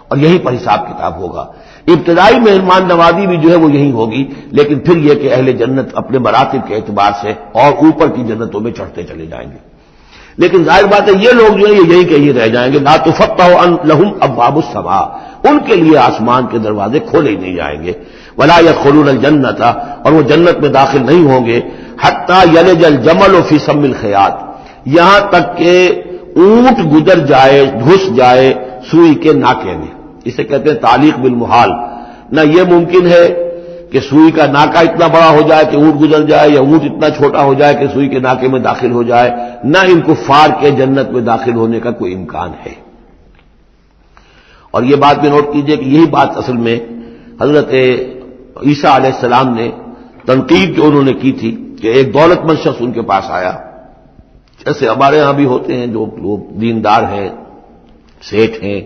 اور یہیں پر حساب کتاب ہوگا. ابتدائی مہمان نوازی بھی جو ہے وہ یہی ہوگی، لیکن پھر یہ کہ اہل جنت اپنے مراتب کے اعتبار سے اور اوپر کی جنتوں میں چڑھتے چلے جائیں گے. لیکن ظاہر بات ہے یہ لوگ جو ہیں یہ یہی کہ رہ جائیں گے. لا تفتح لهم ابواب السماء، ان کے لیے آسمان کے دروازے کھولے ہی نہیں جائیں گے. ولا يدخلون الجنۃ، اور وہ جنت میں داخل نہیں ہوں گے. حتی یلج الجمل فی سم الخیاط، یہاں تک کہ اونٹ گزر جائے گھس جائے سوئی کے ناکے میں. اسے کہتے ہیں تعلیق بالمحال. نہ یہ ممکن ہے کہ سوئی کا ناکا اتنا بڑا ہو جائے کہ اونٹ گزر جائے، یا اونٹ اتنا چھوٹا ہو جائے کہ سوئی کے ناکے میں داخل ہو جائے. نہ ان کفار کے جنت میں داخل ہونے کا کوئی امکان ہے. اور یہ بات بھی نوٹ کیجئے کہ یہی بات اصل میں حضرت عیسیٰ علیہ السلام نے تنقید جو انہوں نے کی تھی کہ ایک دولت مند شخص ان کے پاس آیا، جیسے ہمارے ہاں بھی ہوتے ہیں جو لوگ دیندار ہیں، سیٹھ ہیں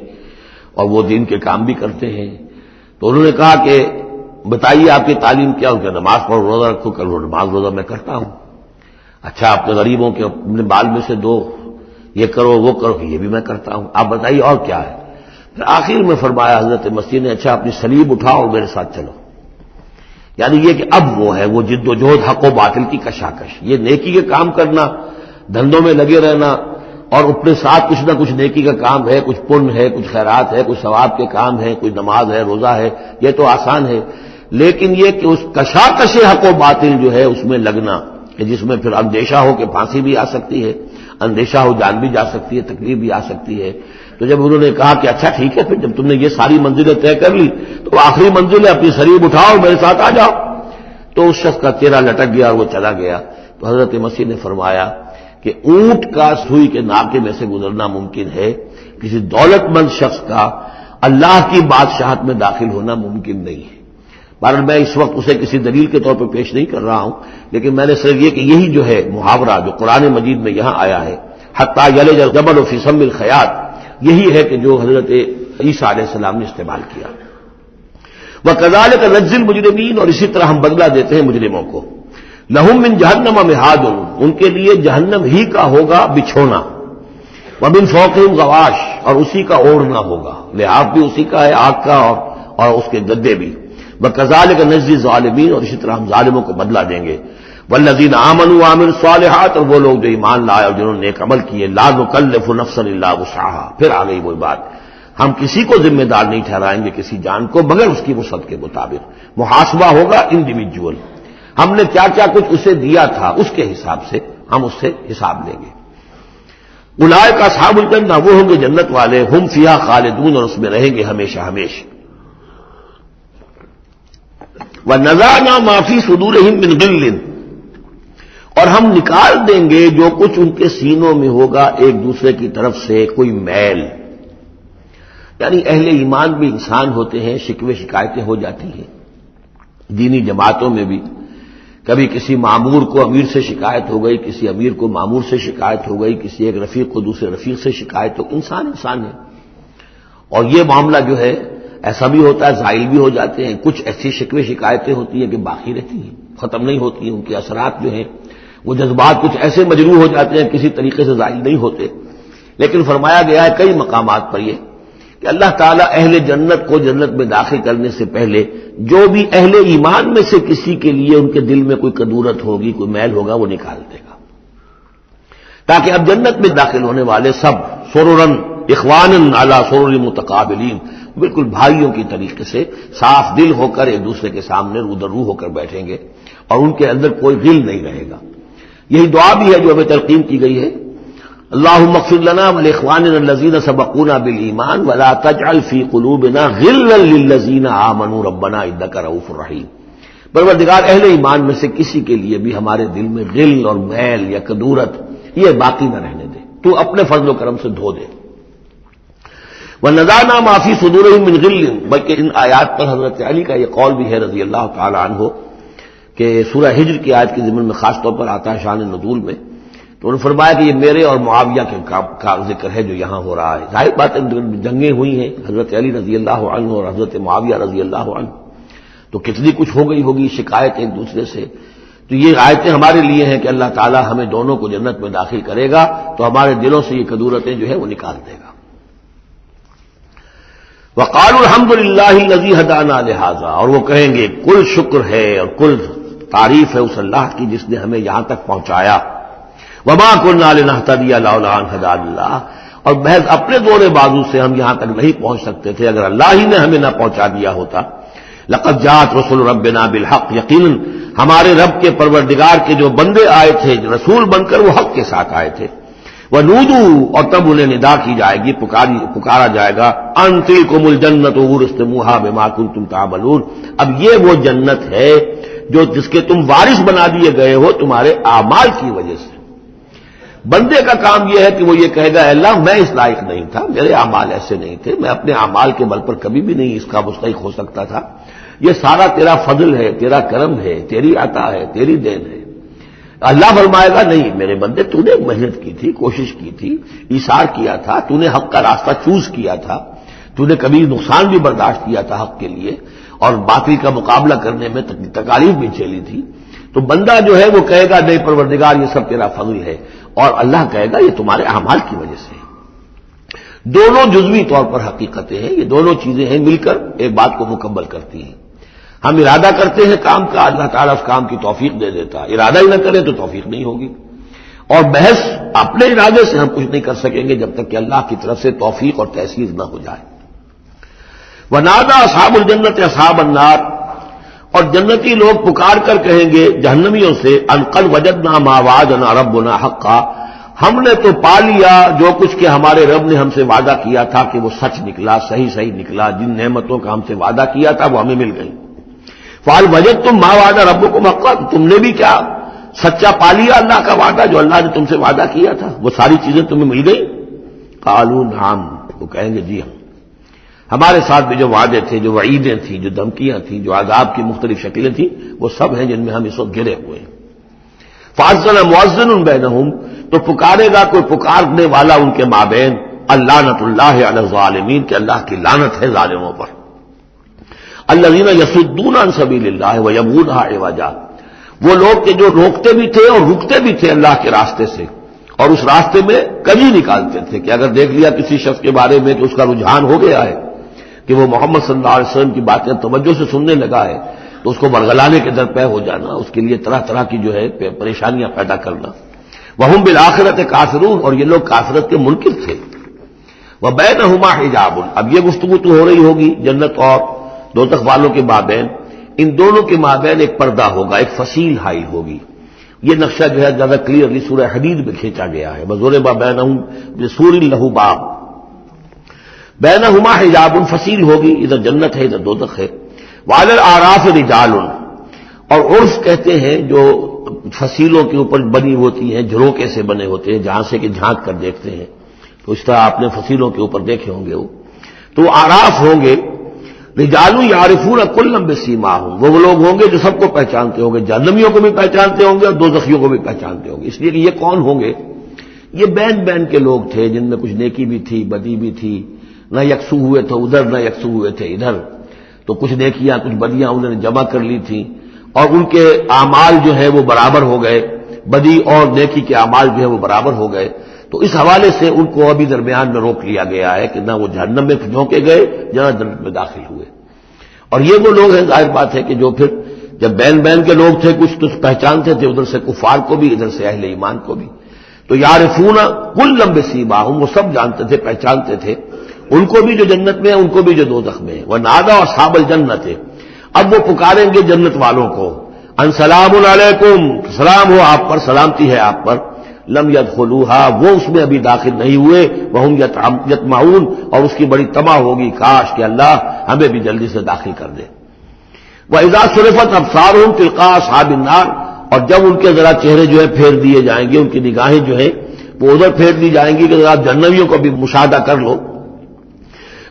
اور وہ دین کے کام بھی کرتے ہیں. تو انہوں نے کہا کہ بتائیے آپ کی تعلیم کیا؟ ان کے نماز پڑھو روزہ رکھو. کہ نماز روزہ میں کرتا ہوں. اچھا اپنے غریبوں کے اپنے بال میں سے دو، یہ کرو وہ کرو. یہ بھی میں کرتا ہوں. آپ بتائیے اور کیا ہے؟ پھر آخر میں فرمایا حضرت مسیح نے اچھا اپنی صلیب اٹھاؤ اور میرے ساتھ چلو. یعنی یہ کہ اب وہ ہے وہ جد و جہد حق و باطل کی کشاکش. یہ نیکی کے کام کرنا، دھندوں میں لگے رہنا اور اپنے ساتھ کچھ نہ کچھ نیکی کا کام ہے، کچھ پن ہے، کچھ خیرات ہے، کچھ ثواب کے کام ہے، کوئی نماز ہے، روزہ ہے، یہ تو آسان ہے. لیکن یہ کہ اس کشاکش حق و باطل جو ہے اس میں لگنا کہ جس میں پھر اندیشہ ہو کہ پھانسی بھی آ سکتی ہے، اندیشہ ہو جان بھی جا سکتی ہے، تکلیف بھی آ سکتی ہے. تو جب انہوں نے کہا کہ اچھا ٹھیک ہے، پھر جب تم نے یہ ساری منزلیں طے کر لی تو آخری منزل ہے اپنی صلیب اٹھاؤ میرے ساتھ آ جاؤ. تو اس شخص کا چہرہ لٹک گیا اور وہ چلا گیا. تو حضرت مسیح نے فرمایا کہ اونٹ کا سوئی کے ناکے میں سے گزرنا ممکن ہے، کسی دولت مند شخص کا اللہ کی بادشاہت میں داخل ہونا ممکن نہیں ہے. بہرحال میں اس وقت اسے کسی دلیل کے طور پہ پیش نہیں کر رہا ہوں، لیکن میں نے صرف یہ کہ یہی جو ہے محاورہ جو قرآن مجید میں یہاں آیا ہے حتی یلج الجمل فی سم الخیاط، یہی ہے کہ جو حضرت عیسیٰ علیہ السلام نے استعمال کیا. وَكَذَلِكَ نَجْزِي الْمُجْرِمِينَ، اور اسی طرح ہم بدلہ دیتے ہیں مجرموں کو. لَهُم مِّن جَهَنَّمَ مِهَادٌ، ان کے لیے جہنم ہی کا ہوگا بچھونا. وَمِن فَوْقِهِمْ غَوَاشٍ، اور اسی کا اوڑھنا ہوگا. لحاف بھی اسی کا ہے، آگ کا اور اس کے گدے بھی. وَكَذَلِكَ نَجْزِي الظَّالِمِينَ، اور اسی طرح ہم ظالموں کو بدلہ دیں گے. وَالَّذِينَ آمَنُوا وَعَمِلُوا الصَّالِحَاتِ، اور وہ لوگ جو ایمان لائے اور جنہوں نے نیک عمل کیے. لَا نُكَلِّفُ نَفْسًا إِلَّا وُسْعَهَا، پھر آ گئی وہی بات، ہم کسی کو ذمہ دار نہیں ٹھہرائیں گے کسی جان کو مگر اس کی وسعت کے مطابق. محاسبہ ہوگا انڈیویجول، ہم نے کیا کیا کچھ اسے دیا تھا اس کے حساب سے ہم اس سے حساب لیں گے. اولئک اصحاب الجنہ، وہ ہوں گے جنت والے. ہم فیہا خالدون، اور اس میں رہیں گے ہمیشہ ہمیشہ. وَنَزَعْنَا مَا فِي صُدُورِهِم مِّن غِلٍّ، اور ہم نکال دیں گے جو کچھ ان کے سینوں میں ہوگا ایک دوسرے کی طرف سے کوئی میل. یعنی اہل ایمان بھی انسان ہوتے ہیں، شکوے شکایتیں ہو جاتی ہیں. دینی جماعتوں میں بھی کبھی کسی مامور کو امیر سے شکایت ہو گئی، کسی امیر کو مامور سے شکایت ہو گئی، کسی ایک رفیق کو دوسرے رفیق سے شکایت ہو. انسان ہے. اور یہ معاملہ جو ہے ایسا بھی ہوتا ہے زائل بھی ہو جاتے ہیں. کچھ ایسی شکوے شکایتیں ہوتی ہیں کہ باقی رہتی ہیں، ختم نہیں ہوتی ہیں. ان کے اثرات جو ہیں وہ جذبات کچھ ایسے مجروح ہو جاتے ہیں کسی طریقے سے زائل نہیں ہوتے. لیکن فرمایا گیا ہے کئی مقامات پر یہ کہ اللہ تعالیٰ اہل جنت کو جنت میں داخل کرنے سے پہلے جو بھی اہل ایمان میں سے کسی کے لیے ان کے دل میں کوئی کدورت ہوگی، کوئی میل ہوگا، وہ نکال دے گا، تاکہ اب جنت میں داخل ہونے والے سب سررن اخوانن علی سرر متقابلین، بالکل بھائیوں کی طریقے سے صاف دل ہو کر ایک دوسرے کے سامنے رو در رو ہو کر بیٹھیں گے اور ان کے اندر کوئی غل نہیں رہے گا. یہی دعا بھی ہے جو ہمیں تلقین کی گئی ہے. اللہم اغفر لنا ولاخواننا الذین سبقونا بالایمان ولا تجعل فی قلوبنا غلا للذین آمنوا ربنا انک رؤوف رحیم. پروردگار اہل ایمان میں سے کسی کے لیے بھی ہمارے دل میں غل اور میل یا کدورت یہ باقی نہ رہنے دے، تو اپنے فضل و کرم سے دھو دے. وَنَزَعْنَا مَا فِي صُدُورِهِم مِّن غِلٍّ، بلکہ ان آیات پر حضرت علی کا یہ قول بھی ہے رضی اللہ تعالی عنہ کہ سورہ ہجر کی آیت کے ضمن میں خاص طور پر آتا ہے شان نزول میں، تو انہوں نے فرمایا کہ یہ میرے اور معاویہ کے کا ذکر ہے جو یہاں ہو رہا ہے. ظاہر بات ہے جنگیں ہوئی ہیں حضرت علی رضی اللہ عنہ اور حضرت معاویہ رضی اللہ عنہ، تو کتنی کچھ ہو گئی ہوگی شکایت ایک دوسرے سے. تو یہ آیتیں ہمارے لیے ہیں کہ اللہ تعالیٰ ہمیں دونوں کو جنت میں داخل کرے گا تو ہمارے دلوں سے یہ کدورتیں جو ہے وہ نکال دے گا. وقالوا الحمد للہ الذی ہدانا لہذا، اور وہ کہیں گے کل شکر ہے اور کل تعریف ہے اس اللہ کی جس نے ہمیں یہاں تک پہنچایا. وما كنا لنهتدي لولا ان هدانا اللہ، اور محض اپنے زور بازو سے ہم یہاں تک نہیں پہنچ سکتے تھے اگر اللہ ہی نے ہمیں نہ پہنچا دیا ہوتا. لقد جاءت رسل ربنا بالحق، یقیناً ہمارے رب کے پروردگار کے جو بندے آئے تھے رسول بن کر وہ حق کے ساتھ آئے تھے. وَنُودُوا، اور تب انہیں ندا کی جائے گی، پکارا جائے گا، أَن تِلْكُمُ الْجَنَّةُ أُورِثْتُمُوهَا بِمَا كُنتُمْ تَعْمَلُونَ، اب یہ وہ جنت ہے جو جس کے تم وارث بنا دیے گئے ہو تمہارے اعمال کی وجہ سے. بندے کا کام یہ ہے کہ وہ یہ کہے گا اے اللہ میں اس لائق نہیں تھا، میرے اعمال ایسے نہیں تھے، میں اپنے اعمال کے بل پر کبھی بھی نہیں اس کا مستحق ہو سکتا تھا، یہ سارا تیرا فضل ہے، تیرا کرم ہے، تیری عطا ہے، تیری دین ہے. اللہ فرمائے گا نہیں میرے بندے، تو نے محنت کی تھی، کوشش کی تھی، ایثار کیا تھا، تو نے حق کا راستہ چوز کیا تھا، تو نے کبھی نقصان بھی برداشت کیا تھا حق کے لیے اور باطل کا مقابلہ کرنے میں تکالیف بھی جھیلی تھی. تو بندہ جو ہے وہ کہے گا نہیں پروردگار یہ سب تیرا فضل ہے، اور اللہ کہے گا یہ تمہارے اعمال کی وجہ سے. دونوں جزوی طور پر حقیقتیں ہیں، یہ دونوں چیزیں ہیں مل کر ایک بات کو مکمل کرتی ہیں. ہم ارادہ کرتے ہیں کام کا، اللہ تعالیٰ اس کام کی توفیق دے دیتا، ارادہ ہی نہ کرے تو توفیق نہیں ہوگی. اور محض اپنے ارادے سے ہم کچھ نہیں کر سکیں گے جب تک کہ اللہ کی طرف سے توفیق اور تحصیل نہ ہو جائے. وَنَادَى أَصْحَابُ الْجَنَّةِ أَصْحَابَ النَّارِ، اور جنتی لوگ پکار کر کہیں گے جہنمیوں سے أَن قَدْ وَجَدْنَا مَا وَعَدَنَا رَبُّنَا حَقًّا، ہم نے تو پا لیا جو کچھ کہ ہمارے رب نے ہم سے وعدہ کیا تھا کہ وہ سچ نکلا، صحیح نکلا، جن نعمتوں کا ہم سے وعدہ کیا تھا وہ ہمیں مل گئی. فَهَلْ وَجَدْتُم مَّا وَعَدَ رَبُّكُمْ حَقًّا، تم نے بھی کیا سچا پا لیا اللہ کا وعدہ جو اللہ نے تم سے وعدہ کیا تھا، وہ ساری چیزیں تمہیں مل گئی؟ قالوا نعم، وہ کہیں گے جی ہاں، ہمارے ساتھ بھی جو وعدے تھے، جو وعیدیں تھیں، جو دھمکیاں تھیں، جو عذاب کی مختلف شکلیں تھیں، وہ سب ہیں جن میں ہم اس وقت گرے ہوئے ہیں. فَأَذَّنَ مُؤَذِّنٌ بَيْنَهُمْ، تو پکارے گا کوئی پکارنے والا ان کے مابین، اللعنۃ اللہ علی الظالمین، کہ اللہ کی لعنت ہے ظالموں پر. الذین یصدون عن سبیل اللہ ویبغونها عوجا، وہ لوگ کہ جو روکتے بھی تھے اور رکتے بھی تھے اللہ کے راستے سے، اور اس راستے میں کمی نکالتے تھے کہ اگر دیکھ لیا کسی شخص کے بارے میں کہ اس کا رجحان ہو گیا ہے کہ وہ محمد صلی اللہ علیہ وسلم کی باتیں توجہ سے سننے لگا ہے، تو اس کو برگلانے کے درپے ہو جانا، اس کے لیے طرح طرح کی جو ہے پریشانیاں پیدا کرنا. وہم بالآخرۃ کافرون، اور یہ لوگ کافرت کے منکر تھے. وبینہما حجاب، اب یہ گفتگو تو ہو رہی ہوگی جنت اور دوزخ والوں کے مابین، ان دونوں کے مابین ایک پردہ ہوگا، ایک فصیل حائل ہوگی. یہ نقشہ جو ہے زیادہ کلیئرلی سورہ حدید میں کھینچا گیا ہے. وضرب بینہم بسور لہ باب، بینہما حجاب، فصیل ہوگی، ادھر جنت ہے ادھر دوزخ ہے. وعلی الاعراف رجال، اور عرف کہتے ہیں جو فصیلوں کے اوپر بنی ہوتی ہیں، جھروکے سے بنے ہوتے ہیں جہاں سے کہ جھانک کر دیکھتے ہیں، تو اس طرح آپ نے فصیلوں کے اوپر دیکھے ہوں گے تو اعراف ہوں گے. رجال یعرفون کلا بسیماہم، وہ لوگ ہوں گے جو سب کو پہچانتے ہوں گے، جہنمیوں کو بھی پہچانتے ہوں گے اور دوزخیوں کو بھی پہچانتے ہوں گے. اس لیے کہ یہ کون ہوں گے؟ یہ بین کے لوگ تھے جن میں کچھ نیکی بھی تھی، بدی بھی تھی، نہ یکسو ہوئے تھے ادھر نہ یکسو ہوئے تھے ادھر، تو کچھ نیکیاں کچھ بدیاں انہوں نے جمع کر لی تھیں اور ان کے اعمال جو ہے وہ برابر ہو گئے، بدی اور نیکی کے اعمال جو ہے وہ برابر ہو گئے. تو اس حوالے سے ان کو ابھی درمیان میں روک لیا گیا ہے کہ نہ وہ جہنم میں جھونکے گئے نہ جنت میں داخل ہوئے. اور یہ وہ لوگ ہیں ظاہر بات ہے کہ جو پھر جب بین کے لوگ تھے کچھ تو پہچانتے تھے ادھر سے کفار کو بھی ادھر سے اہل ایمان کو بھی. تو یعرفون کلا بسیماہم، وہ سب جانتے تھے پہچانتے تھے ان کو بھی جو جنت میں ہے، ان کو بھی جو دوزخ میں ہے. ونادى اصحاب الجنت، اب وہ پکاریں گے جنت والوں کو، ان سلام علیکم، سلام ہو آپ پر، سلامتی ہے آپ پر. لم يدخلوها، وہ اس میں ابھی داخل نہیں ہوئے. وهم یطمعون، اور اس کی بڑی طمع ہوگی، کاش کہ اللہ ہمیں بھی جلدی سے داخل کر دے. وَإِذَا صُرِفَتْ أَبْصَارُهُمْ تِلْقَاءَ أَصْحَابِ النَّارِ، اور جب ان کے ذرا چہرے جو ہے پھیر دیے جائیں گے، ان کی نگاہیں جو ہیں وہ ادھر پھیر دی جائیں گی کہ ذرا جہنمیوں کو بھی مشاہدہ کر لو.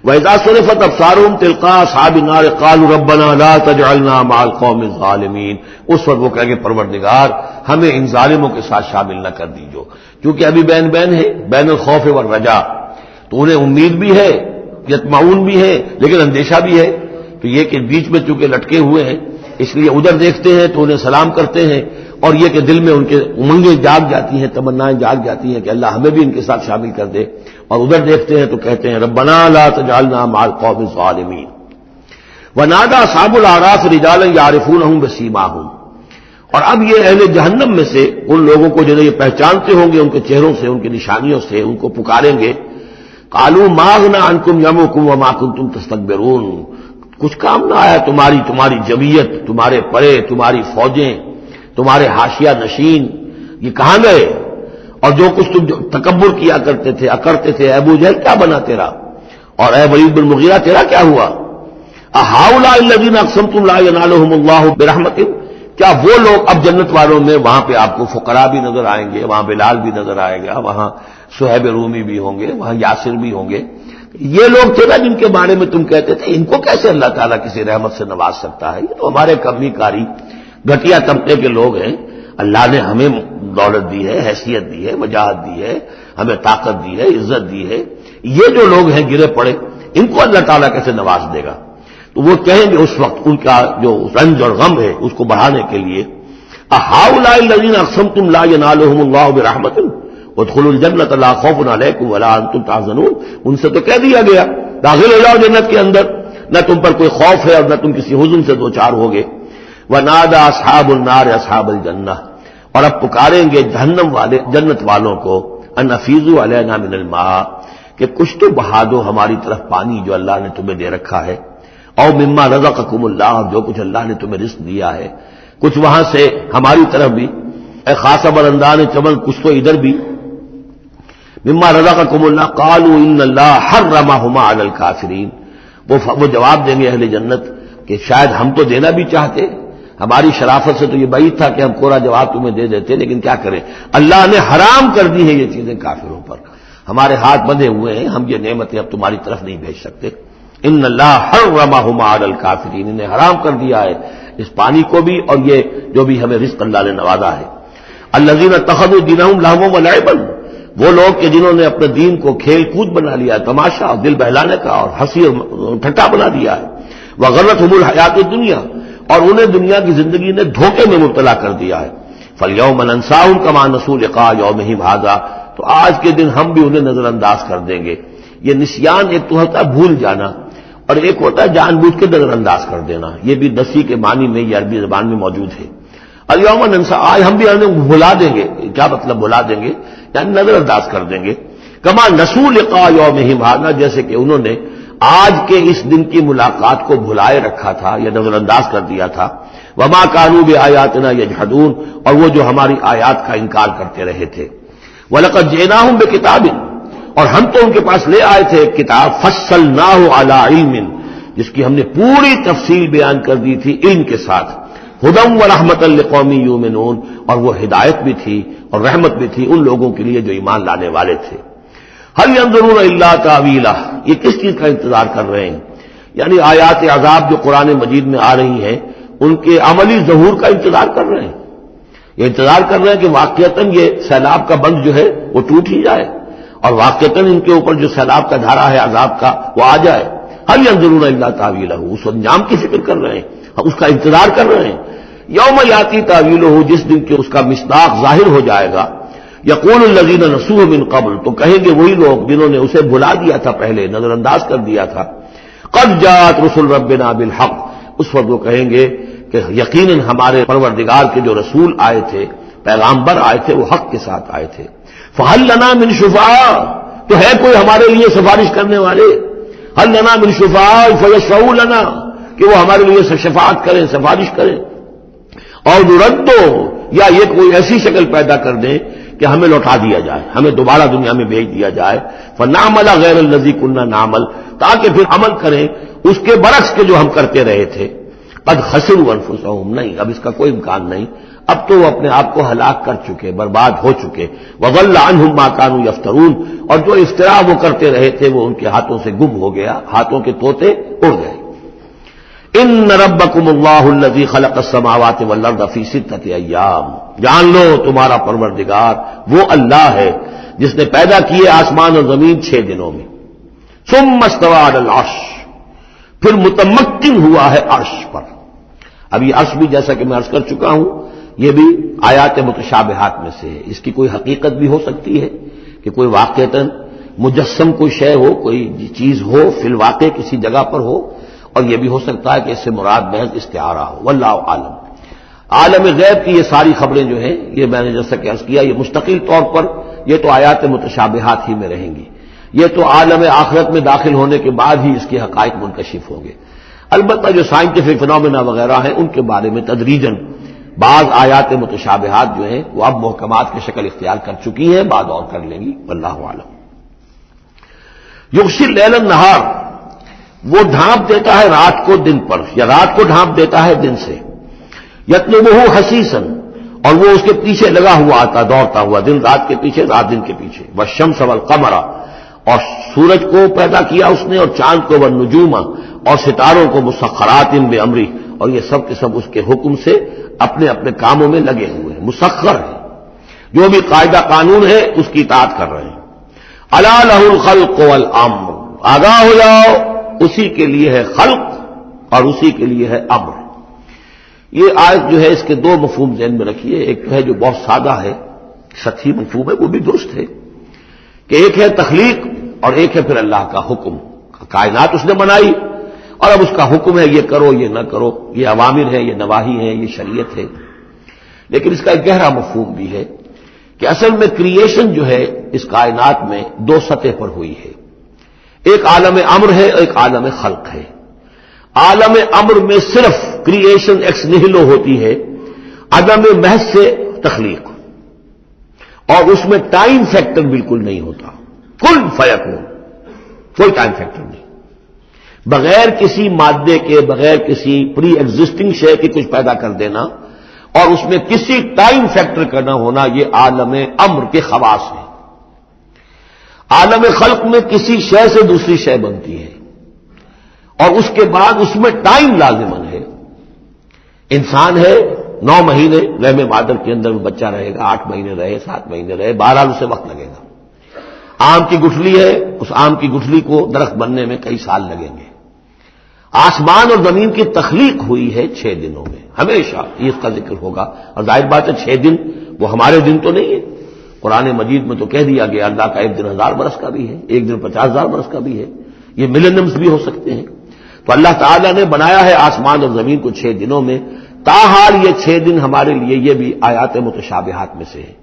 وَإِذَا صُرِفَتْ أَبْصَارُهُمْ تِلْقَاءَ أَصْحَابِ النَّارِ قَالُوا رَبَّنَا لَا تَجْعَلْنَا مَعَ الْقَوْمِ الظَّالِمِينَ، اس وقت وہ کہیں گے پروردگار ہمیں ان ظالموں کے ساتھ شامل نہ کر دیجو. کیونکہ ابھی بین ہے، بین الخوف والرجاء، تو انہیں امید بھی ہے، یطمعون بھی ہے، لیکن اندیشہ بھی ہے. تو یہ کہ بیچ میں چونکہ لٹکے ہوئے ہیں، اس لیے ادھر دیکھتے ہیں تو انہیں سلام کرتے ہیں، اور یہ کہ دل میں ان کے امنگیں جاگ جاتی ہیں، تمنائیں جاگ جاتی ہیں کہ اللہ ہمیں بھی ان کے ساتھ شامل کر دے. اور ادھر دیکھتے ہیں تو کہتے ہیں ربنا لا تجعلنا مع القوم الظالمین. ونادى اصحاب الاعراف رجالا يعرفونهم بسيماهم، اور اب یہ اہل جہنم میں سے ان لوگوں کو جنہیں یہ پہچانتے ہوں گے ان کے چہروں سے، ان کی نشانیوں سے، ان کو پکاریں گے. قالوا ما اغنى عنكم يومكم وما كنتم تستكبرون، کچھ کام نہ آیا تمہاری جمعیت، تمہارے پرے، تمہاری فوجیں، تمہارے حاشیہ نشین، یہ کہاں گئے؟ اور جو کچھ تم تکبر کیا کرتے تھے، اکرتے تھے، ابو جہل کیا بنا تیرا، اور اے ولید بن مغیرہ تیرا کیا ہوا؟ اہؤلاء الذین اقسمتم لا ینالهم اللہ برحمۃ، کیا وہ لوگ اب جنت والوں میں وہاں پہ آپ کو فقراء بھی نظر آئیں گے، وہاں بلال بھی نظر آئے گا، وہاں صہیب رومی بھی ہوں گے، وہاں یاسر بھی ہوں گے، یہ لوگ تھے نا جن کے بارے میں تم کہتے تھے ان کو کیسے اللہ تعالیٰ کسی رحمت سے نواز سکتا ہے، یہ تو ہمارے کمی کاری گھٹیا طبقے کے لوگ ہیں. اللہ نے ہمیں دولت دی ہے، حیثیت دی ہے، وجاہت دی ہے، ہمیں طاقت دی ہے، عزت دی ہے، یہ جو لوگ ہیں گرے پڑے، ان کو اللہ تعالیٰ کیسے نواز دے گا؟ تو وہ کہیں گے اس وقت ان کا جو رنج اور غم ہے اس کو بڑھانے کے لیے، اہؤلاء الذین اقسمتم لا ینالهم اللہ برحمۃ وادخلوا الجنۃ لا خوف علیکم ولا انتم تحزنون، ان سے تو کہہ دیا گیا داخل ہو جاؤ جنت کے اندر، نہ تم پر کوئی خوف ہے اور نہ تم کسی حزن سے دوچار ہوگے. ونادى اصحاب النار اصحاب الجنہ، اور اب پکاریں گے جہنم والے جنت والوں کو، ان افیضوا علینا من الماء، کہ کچھ تو بہا دو ہماری طرف پانی جو اللہ نے تمہیں دے رکھا ہے، او مما رزقکم اللہ، جو کچھ اللہ نے تمہیں رزق دیا ہے، کچھ وہاں سے ہماری طرف بھی، اے خاص برندان چمن کچھ تو ادھر بھی. مما رزقکم اللہ قالوا ان اللہ حرمہما علی الکافرین، وہ جواب دیں گے اہل جنت کہ شاید ہم تو دینا بھی چاہتے، ہماری شرافت سے تو یہ بعید تھا کہ ہم کوڑا جواب تمہیں دے دیتے، لیکن کیا کریں، اللہ نے حرام کر دی ہے یہ چیزیں کافروں پر، ہمارے ہاتھ بندھے ہوئے ہیں، ہم یہ نعمتیں اب تمہاری طرف نہیں بھیج سکتے. ان اللہ حرمہما علی الکافرین، انہیں حرام کر دیا ہے اس پانی کو بھی اور یہ جو بھی ہمیں رزق اللہ نے نوازا ہے. الذین اتخذوا دینہم لہوا ولعبا، وہ لوگ کہ جنہوں نے اپنے دین کو کھیل کود بنا لیا، تماشا اور دل بہلانے کا اور ہنسی اور ٹھٹا بنا دیا ہے. وغرتہم الحیات الدنیا، اور انہیں دنیا کی زندگی نے دھوکے میں مبتلا کر دیا ہے. فالیوم ننساہم کما نسوا لقاء یومہم ھذا، تو آج کے دن ہم بھی انہیں نظر انداز کر دیں گے. یہ نسیان ایک تو ہوتا ہے بھول جانا، اور ایک ہوتا ہے جان بوجھ کے نظر انداز کر دینا، یہ بھی نسی کے معنی میں یہ عربی زبان میں موجود ہے. الیوم ننسا، آج ہم بھی انہیں بھلا دیں گے. کیا مطلب بھلا دیں گے؟ یعنی نظر انداز کر دیں گے. کما نسوا لقاء یومہم ھذا، جیسے کہ انہوں نے آج کے اس دن کی ملاقات کو بھلائے رکھا تھا یا نظر انداز کر دیا تھا. وما كانوا بآیاتنا یجحدون، اور وہ جو ہماری آیات کا انکار کرتے رہے تھے. وَلَقَدْ جِئْنَاهُمْ بِكِتَابٍ، اور ہم تو ان کے پاس لے آئے تھے ایک کتاب، فَصَّلْنَاهُ عَلَىٰ عِلْمٍ، جس کی ہم نے پوری تفصیل بیان کر دی تھی علم کے ساتھ. هُدًى وَرَحْمَةً لِقَوْمٍ يُؤْمِنُونَ، اور وہ ہدایت بھی تھی اور رحمت بھی تھی ان لوگوں کے لیے جو ایمان لانے والے تھے. هَلْ يَنظُرُونَ إِلَّا تَأْوِيلَهُ، یہ کس چیز کا انتظار کر رہے ہیں؟ یعنی آیات عذاب جو قرآن مجید میں آ رہی ہیں ان کے عملی ظہور کا انتظار کر رہے ہیں. یہ انتظار کر رہے ہیں کہ واقعتاً یہ سیلاب کا بند جو ہے وہ ٹوٹ ہی جائے، اور واقعتاً ان کے اوپر جو سیلاب کا دھارا ہے عذاب کا وہ آ جائے. هل ينظرون الا تاویلہ، اس انجام کی فکر کر رہے ہیں، اس کا انتظار کر رہے ہیں. یوم یاتی تاویلہ، جس دن کہ اس کا مصداق ظاہر ہو جائے گا. یقول الذین نسوہ من قبل، تو کہیں گے وہی لوگ جنہوں نے اسے بھلا دیا تھا پہلے، نظر انداز کر دیا تھا. قد جاءت رسل ربنا بالحق، اس وقت وہ کہیں گے کہ یقیناً ہمارے پروردگار کے جو رسول آئے تھے، پیغامبر آئے تھے، وہ حق کے ساتھ آئے تھے. فہل لنا من شفعاء، تو ہے کوئی ہمارے لیے سفارش کرنے والے؟ هل لنا من شفعاء فیشفعوا لنا، کہ وہ ہمارے لیے شفاعت کریں، سفارش کریں، اور نردو، یا یہ کوئی ایسی شکل پیدا کر دیں کہ ہمیں لوٹا دیا جائے، ہمیں دوبارہ دنیا میں بھیج دیا جائے، فنعمل غیر الذی کنا نعمل، تاکہ پھر عمل کریں اس کے برعکس کے جو ہم کرتے رہے تھے۔ قد خسروا انفسهم، نہیں، اب اس کا کوئی امکان نہیں، اب تو وہ اپنے آپ کو ہلاک کر چکے، برباد ہو چکے۔ وضل عنہم ما كانوا یفترون، اور جو افتراء وہ کرتے رہے تھے وہ ان کے ہاتھوں سے گم ہو گیا، ہاتھوں کے طوطے اڑ گئے۔ ان ربکم اللہ الذی خلق السماوات والارض فی ستۃ ایام، جان لو تمہارا پروردگار وہ اللہ ہے جس نے پیدا کیے آسمان اور زمین 6 دنوں میں۔ ثم استوى علی العرش، پھر متمکن ہوا ہے عرش پر۔ اب یہ عرش بھی جیسا کہ میں عرض کر چکا ہوں یہ بھی آیات متشابہات میں سے ہے، اس کی کوئی حقیقت بھی ہو سکتی ہے کہ کوئی واقعتاً مجسم کوئی شے ہو، کوئی چیز ہو فی الواقع کسی جگہ پر ہو، اور یہ بھی ہو سکتا ہے کہ اس سے مراد محض استعارہ ہو، واللہ عالم۔ عالم غیب کی یہ ساری خبریں جو ہیں، یہ میں نے جیسا کہ عرض کیا یہ مستقل طور پر یہ تو آیات متشابہات ہی میں رہیں گی، یہ تو عالم آخرت میں داخل ہونے کے بعد ہی اس کے حقائق منکشف ہوں گے۔ البتہ جو سائنٹیفک فنومینا وغیرہ ہیں ان کے بارے میں تدریجاً بعض آیات متشابہات جو ہیں وہ اب محکمات کی شکل اختیار کر چکی ہیں، بعد اور کر لیں گی، واللہ عالم۔ یغشی اللیل النہار، وہ ڈھانپ دیتا ہے رات کو دن پر، یا رات کو ڈھانپ دیتا ہے دن سے۔ یطلبہ حثیثا، اور وہ اس کے پیچھے لگا ہوا آتا، دوڑتا ہوا، دن رات کے پیچھے، رات دن کے پیچھے۔ والشمس والقمر، اور سورج کو پیدا کیا اس نے، اور چاند کو، والنجوم، اور ستاروں کو، مسخرات بامرہ، اور یہ سب کے سب اس کے حکم سے اپنے اپنے کاموں میں لگے ہوئے ہیں، مسخر ہیں، جو بھی قاعدہ قانون ہے اس کی اطاعت کر رہے ہیں۔ الا لہ الخلق والامر، آگاہ ہو جاؤ، اسی کے لیے ہے خلق اور اسی کے لیے ہے امر۔ یہ آیت جو ہے اس کے 2 مفہوم ذہن میں رکھیے، ایک تو ہے جو بہت سادہ ہے، سطحی مفہوم ہے، وہ بھی درست ہے کہ ایک ہے تخلیق اور ایک ہے پھر اللہ کا حکم، کائنات اس نے بنائی اور اب اس کا حکم ہے یہ کرو یہ نہ کرو، یہ اوامر ہے، یہ نواہی ہے، یہ شریعت ہے۔ لیکن اس کا ایک گہرا مفہوم بھی ہے کہ اصل میں کریشن جو ہے اس کائنات میں 2 سطح پر ہوئی ہے، ایک عالم امر ہے، ایک عالم خلق ہے۔ عالم امر میں صرف کریشن ایکس نہیلو ہوتی ہے، عدم محض سے تخلیق، اور اس میں ٹائم فیکٹر بالکل نہیں ہوتا، کل فیکون، کوئی ٹائم فیکٹر نہیں، بغیر کسی مادے کے، بغیر کسی پری ایگزسٹنگ شے کے کچھ پیدا کر دینا اور اس میں کسی ٹائم فیکٹر کا نہ ہونا، یہ عالم امر کے خواص ہے۔ عالم خلق میں کسی شے سے دوسری شے بنتی ہے اور اس کے بعد اس میں ٹائم لازمن ہے۔ انسان ہے 9 مہینے رحم مادر کے اندر بچہ رہے گا، 8 مہینے رہے، 7 مہینے رہے، بہرحال اسے وقت لگے گا۔ آم کی گٹھلی ہے، اس آم کی گٹھلی کو درخت بننے میں کئی سال لگیں گے۔ آسمان اور زمین کی تخلیق ہوئی ہے 6 دنوں میں، ہمیشہ اس کا ذکر ہوگا، اور ظاہر بات ہے 6 دن وہ ہمارے دن تو نہیں ہے، قرآن مجید میں تو کہہ دیا گیا اللہ کا ایک دن 1000 برس کا بھی ہے، ایک دن 50,000 برس کا بھی ہے، یہ ملینمز بھی ہو سکتے ہیں۔ تو اللہ تعالیٰ نے بنایا ہے آسمان اور زمین کو 6 دنوں میں، تاحال یہ 6 دن ہمارے لیے یہ بھی آیات متشابہات میں سے ہے،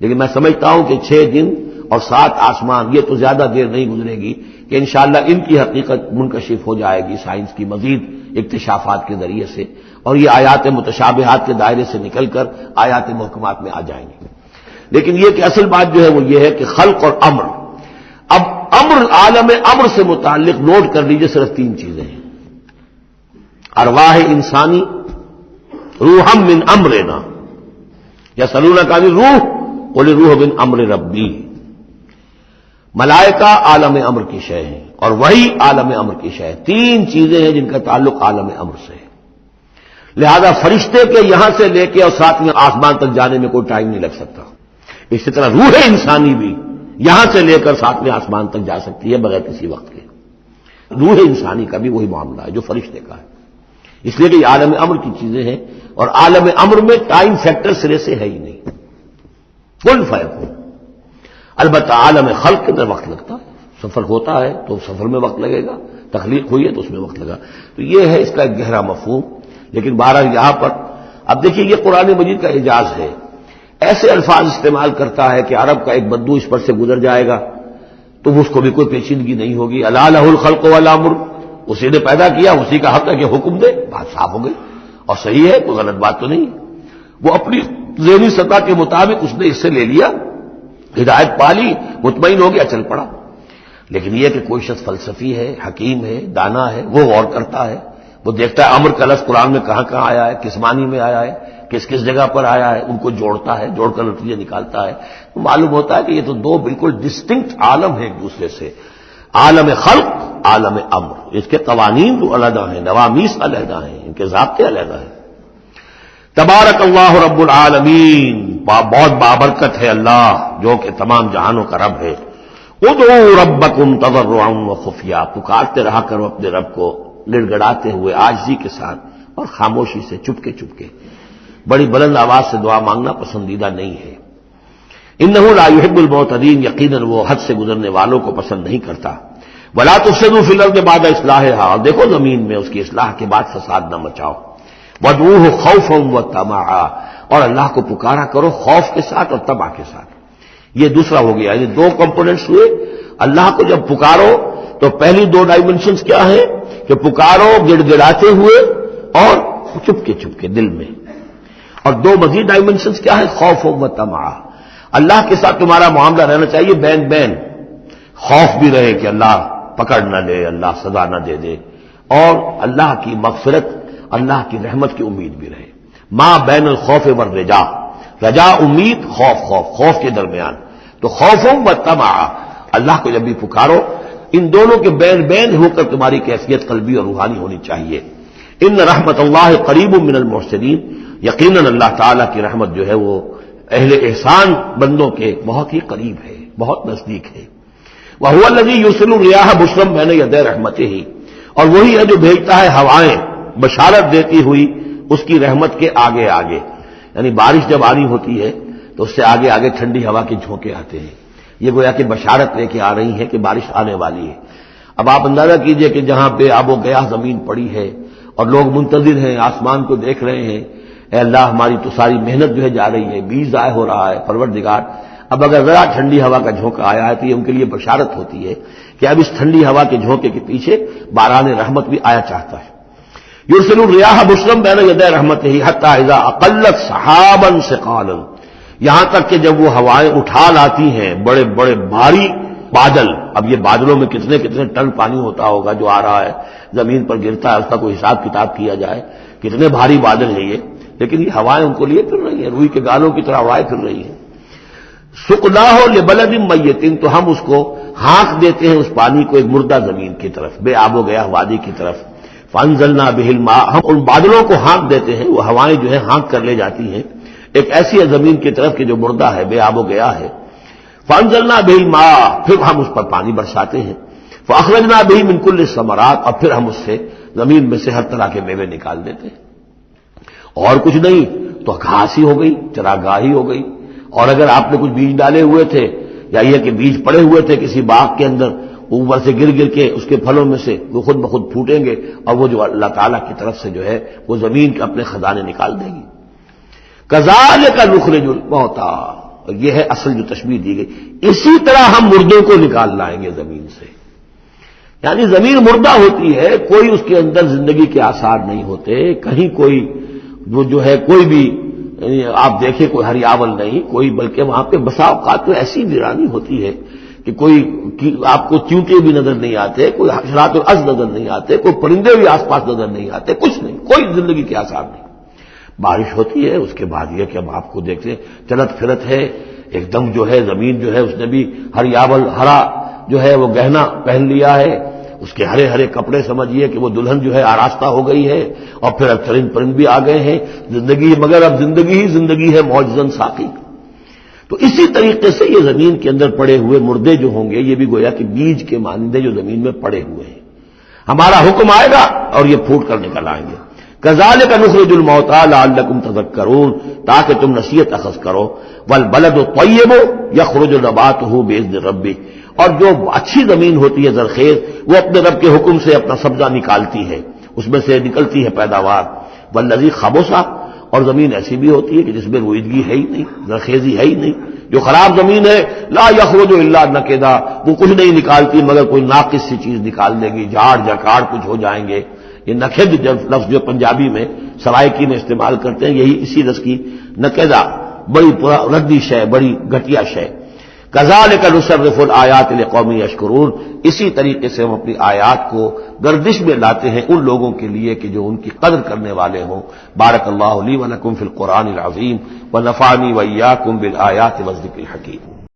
لیکن میں سمجھتا ہوں کہ 6 دن اور 7 آسمان یہ تو زیادہ دیر نہیں گزرے گی کہ انشاءاللہ ان کی حقیقت منکشف ہو جائے گی سائنس کی مزید اکتشافات کے ذریعے سے، اور یہ آیات متشابہات کے دائرے سے نکل کر آیات محکمات میں آ جائیں گی۔ لیکن یہ کہ اصل بات جو ہے وہ یہ ہے کہ خلق اور امر، اب امر، عالم امر سے متعلق نوٹ کر لیجئے صرف 3 چیزیں ہیں، ارواح انسانی، روحم من امرنا، یسألونک عن الروح قل الروح من امر ربی، ملائکہ عالم امر کی شے ہیں اور وہی عالم امر کی شے ہے۔ 3 چیزیں ہیں جن کا تعلق عالم امر سے ہے، لہذا فرشتے کے یہاں سے لے کے اور 7ویں آسمان تک جانے میں کوئی ٹائم نہیں لگ سکتا، اسی طرح روح انسانی بھی یہاں سے لے کر 7ویں آسمان تک جا سکتی ہے بغیر کسی وقت کے۔ روح انسانی کا بھی وہی معاملہ ہے جو فرشتے کا ہے، اس لیے کہ یہ عالم امر کی چیزیں ہیں، اور عالم امر میں ٹائم فیکٹر سرے سے ہے ہی نہیں، کل فیکون۔ البتہ عالم خلق کے اندر وقت لگتا ہے، سفر ہوتا ہے تو سفر میں وقت لگے گا، تخلیق ہوئی ہے تو اس میں وقت لگا، تو یہ ہے اس کا ایک گہرا مفہوم۔ لیکن بہرحال یہاں پر اب دیکھیے یہ قرآن مجید کا اعجاز ہے، ایسے الفاظ استعمال کرتا ہے کہ عرب کا ایک بدو اس پر سے گزر جائے گا تو اس کو بھی کوئی پیچیدگی نہیں ہوگی. الا لہ الخلق والامر، اسی نے پیدا کیا، اسی کا حق ہے کہ حکم دے. بات صاف ہو گئی اور صحیح ہے، کوئی غلط بات تو نہیں. وہ اپنی ذہنی سطح کے مطابق اس نے اس سے لے لیا، ہدایت پالی، مطمئن ہو گیا، چل پڑا. لیکن یہ کہ کوئی شخص فلسفی ہے، حکیم ہے، دانا ہے، وہ غور کرتا ہے، وہ دیکھتا ہے امر کا لفظ قرآن میں کہاں کہاں آیا ہے، کس معنی میں آیا ہے، کس کس جگہ پر آیا ہے، ان کو جوڑتا ہے، جوڑ کر نتیجے نکالتا ہے. تو معلوم ہوتا ہے کہ یہ تو دو بالکل ڈسٹنکٹ عالم ہیں ایک دوسرے سے. عالم خلق، عالم امر، اس کے قوانین تو علیحدہ ہیں، نوامیس علیحدہ ہیں، ان کے ضابطے علیحدہ ہیں. تبارک اللہ رب العالمین، بہت بابرکت ہے اللہ جو کہ تمام جہانوں کا رب ہے. ادعوا ربکم تضرعا وخفیا، پکارتے رہا کرو اپنے رب کو گڑ گڑاتے ہوئے، عاجزی کے ساتھ اور خاموشی سے، چپکے چپکے. بڑی بلند آواز سے دعا مانگنا پسندیدہ نہیں ہے. انہ لا یحب المعتدین، یقیناً وہ حد سے گزرنے والوں کو پسند نہیں کرتا. ولا تفسدوا فی الارض بعد اصلاحها، اور دیکھو زمین میں اس کی اصلاح کے بعد فساد نہ مچاؤ. وادعوه خوفا وطمعا، اور اللہ کو پکارا کرو خوف کے ساتھ اور طمع کے ساتھ. یہ دوسرا ہو گیا، یہ دو کمپوننٹس ہوئے. اللہ کو جب پکارو تو پہلی دو ڈائمنشنز کیا ہیں کہ پکارو گڑ گڑاتے ہوئے اور چپکے چپکے دل میں. اور دو مزید ڈائمنشنز کیا ہیں؟ خوف و طمع. اللہ کے ساتھ تمہارا معاملہ رہنا چاہیے بین بین، خوف بھی رہے کہ اللہ پکڑ نہ لے، اللہ سزا نہ دے دے، اور اللہ کی مغفرت، اللہ کی رحمت کی امید بھی رہے. ما بین الخوف والرجا، رجا امید، خوف خوف خوف کے درمیان. تو خوف و طمع، اللہ کو جب بھی پکارو ان دونوں کے بین بین ہو کر تمہاری کیفیت قلبی اور روحانی ہونی چاہیے. ان رحمت اللہ قریب من المحسنین، یقیناً اللہ تعالیٰ کی رحمت جو ہے وہ اہل احسان بندوں کے بہت ہی قریب ہے، بہت نزدیک ہے. وَهُوَ الَّذِي يُرْسِلُ الرِّيَاحَ بُشْرًا بَيْنَ يَدَيْ رَحْمَتِهِ، اور وہی ہے جو بھیجتا ہے ہوائیں بشارت دیتی ہوئی اس کی رحمت کے آگے آگے. یعنی بارش جب آنی ہوتی ہے تو اس سے آگے آگے ٹھنڈی ہوا کے جھونکے آتے ہیں. یہ گویا کہ بشارت لے کے آ رہی ہے کہ بارش آنے والی ہے. اب آپ اندازہ کیجئے کہ جہاں بے آب و گیا زمین پڑی ہے اور لوگ منتظر ہیں، آسمان کو دیکھ رہے ہیں، اے اللہ ہماری تو ساری محنت جو ہے جا رہی ہے، بیج ضائع ہو رہا ہے، پروردگار اب اگر ذرا ٹھنڈی ہوا کا جھونکا آیا ہے تو یہ ان کے لیے بشارت ہوتی ہے کہ اب اس ٹھنڈی ہوا کے جھونکے کے پیچھے باران رحمت بھی آیا چاہتا ہے. یرسل الریاح بشرا بین یدی رحمتہ حتی اذا اقلت سحابا ثقالا، یہاں تک کہ جب وہ ہوائیں اٹھا لاتی ہیں بڑے بڑے بھاری بادل. اب یہ بادلوں میں کتنے کتنے ٹن پانی ہوتا ہوگا جو آ رہا ہے زمین پر گرتا ہے، اس کا کوئی حساب کتاب کیا جائے کتنے بھاری بادل ہیں یہ، لیکن یہ ہوائیں ان کو لیے پھر رہی ہیں، روئی کے گالوں کی طرح ہوائیں پھر رہی ہیں. سقناہ لبلد میت، تو ہم اس کو ہانک دیتے ہیں اس پانی کو ایک مردہ زمین کی طرف، بے آب و گیا وادی کی طرف. فانزلنا بہ الماء، ہم ان بادلوں کو ہانک دیتے ہیں، وہ ہوائیں جو ہے ہانک کر لے جاتی ہیں ایک ایسی زمین کی طرف کہ جو مردہ ہے، بے آب و گیا ہے. فانزلنا بہ الماء، پھر ہم اس پر پانی برساتے ہیں. فاخرجنا بہ من کل الثمرات، اور پھر ہم اس سے زمین میں سے ہر طرح کے میوے نکال دیتے ہیں. اور کچھ نہیں تو گھاس ہی ہو گئی، چراگاہی ہو گئی. اور اگر آپ نے کچھ بیج ڈالے ہوئے تھے یا یہ کہ بیج پڑے ہوئے تھے کسی باغ کے اندر، اوپر سے گر گر کے اس کے پھلوں میں سے وہ خود بخود پھوٹیں گے اور وہ جو اللہ تعالیٰ کی طرف سے جو ہے وہ زمین کے اپنے خزانے نکال دے گی. کذالک نخرج الموتیٰ، اور یہ ہے اصل جو تشبیہ دی گئی، اسی طرح ہم مردوں کو نکال لائیں گے زمین سے. یعنی زمین مردہ ہوتی ہے، کوئی اس کے اندر زندگی کے آثار نہیں ہوتے، کہیں کوئی وہ جو ہے کوئی بھی آپ دیکھیں کوئی ہریاول نہیں کوئی، بلکہ وہاں پہ بسا اوقات تو ایسی ویرانی ہوتی ہے کہ کوئی آپ کو چیونٹے بھی نظر نہیں آتے، کوئی حشرات الارض نظر نہیں آتے، کوئی پرندے بھی آس پاس نظر نہیں آتے، کچھ نہیں، کوئی زندگی کے آثار نہیں. بارش ہوتی ہے، اس کے بعد یہ کہ ہم آپ کو دیکھتے ہیں چلت پھرت ہے، ایک دم جو ہے زمین جو ہے اس نے بھی ہریاول ہرا جو ہے وہ گہنا پہن لیا ہے، اس کے ہرے ہرے کپڑے سمجھیے کہ وہ دلہن جو ہے آراستہ ہو گئی ہے، اور پھر اب چرند پرند بھی آ گئے ہیں زندگی، مگر اب زندگی ہی زندگی ہے معجزاً ساقی. تو اسی طریقے سے یہ زمین کے اندر پڑے ہوئے مردے جو ہوں گے یہ بھی گویا کہ بیج کے مانندے جو زمین میں پڑے ہوئے ہیں، ہمارا حکم آئے گا اور یہ پھوٹ کر نکل آئیں گے. کذالک نخرج الموتیٰ لعلکم تذکرون، تاکہ تم نصیحت اخذ کرو. والبلد الطیب یخرج نباتہ باذن ربہ، اور جو اچھی زمین ہوتی ہے زرخیز وہ اپنے رب کے حکم سے اپنا سبزہ نکالتی ہے، اس میں سے نکلتی ہے پیداوار. والذی خبث، اور زمین ایسی بھی ہوتی ہے کہ جس میں روئیدگی ہے ہی نہیں، زرخیزی ہے ہی نہیں. جو خراب زمین ہے لا یخرج الا نکدا، وہ کچھ نہیں نکالتی مگر کوئی ناقص سی چیز نکال دے گی، جھاڑ جھکاڑ کچھ ہو جائیں گے. یہ نکد لفظ جو پنجابی میں سرائکی میں استعمال کرتے ہیں، یہی اسی لفظ کی نکدا، بڑی ردی شے، بڑی گھٹیا شے. کذالک نصرف الآیات لقوم یشکرون، اسی طریقے سے ہم اپنی آیات کو گردش میں لاتے ہیں ان لوگوں کے لیے کہ جو ان کی قدر کرنے والے ہوں. بارک اللہ لی ولکم فی القرآن العظیم ونفعنی وإیاکم بالآیات والذکر الحکیم.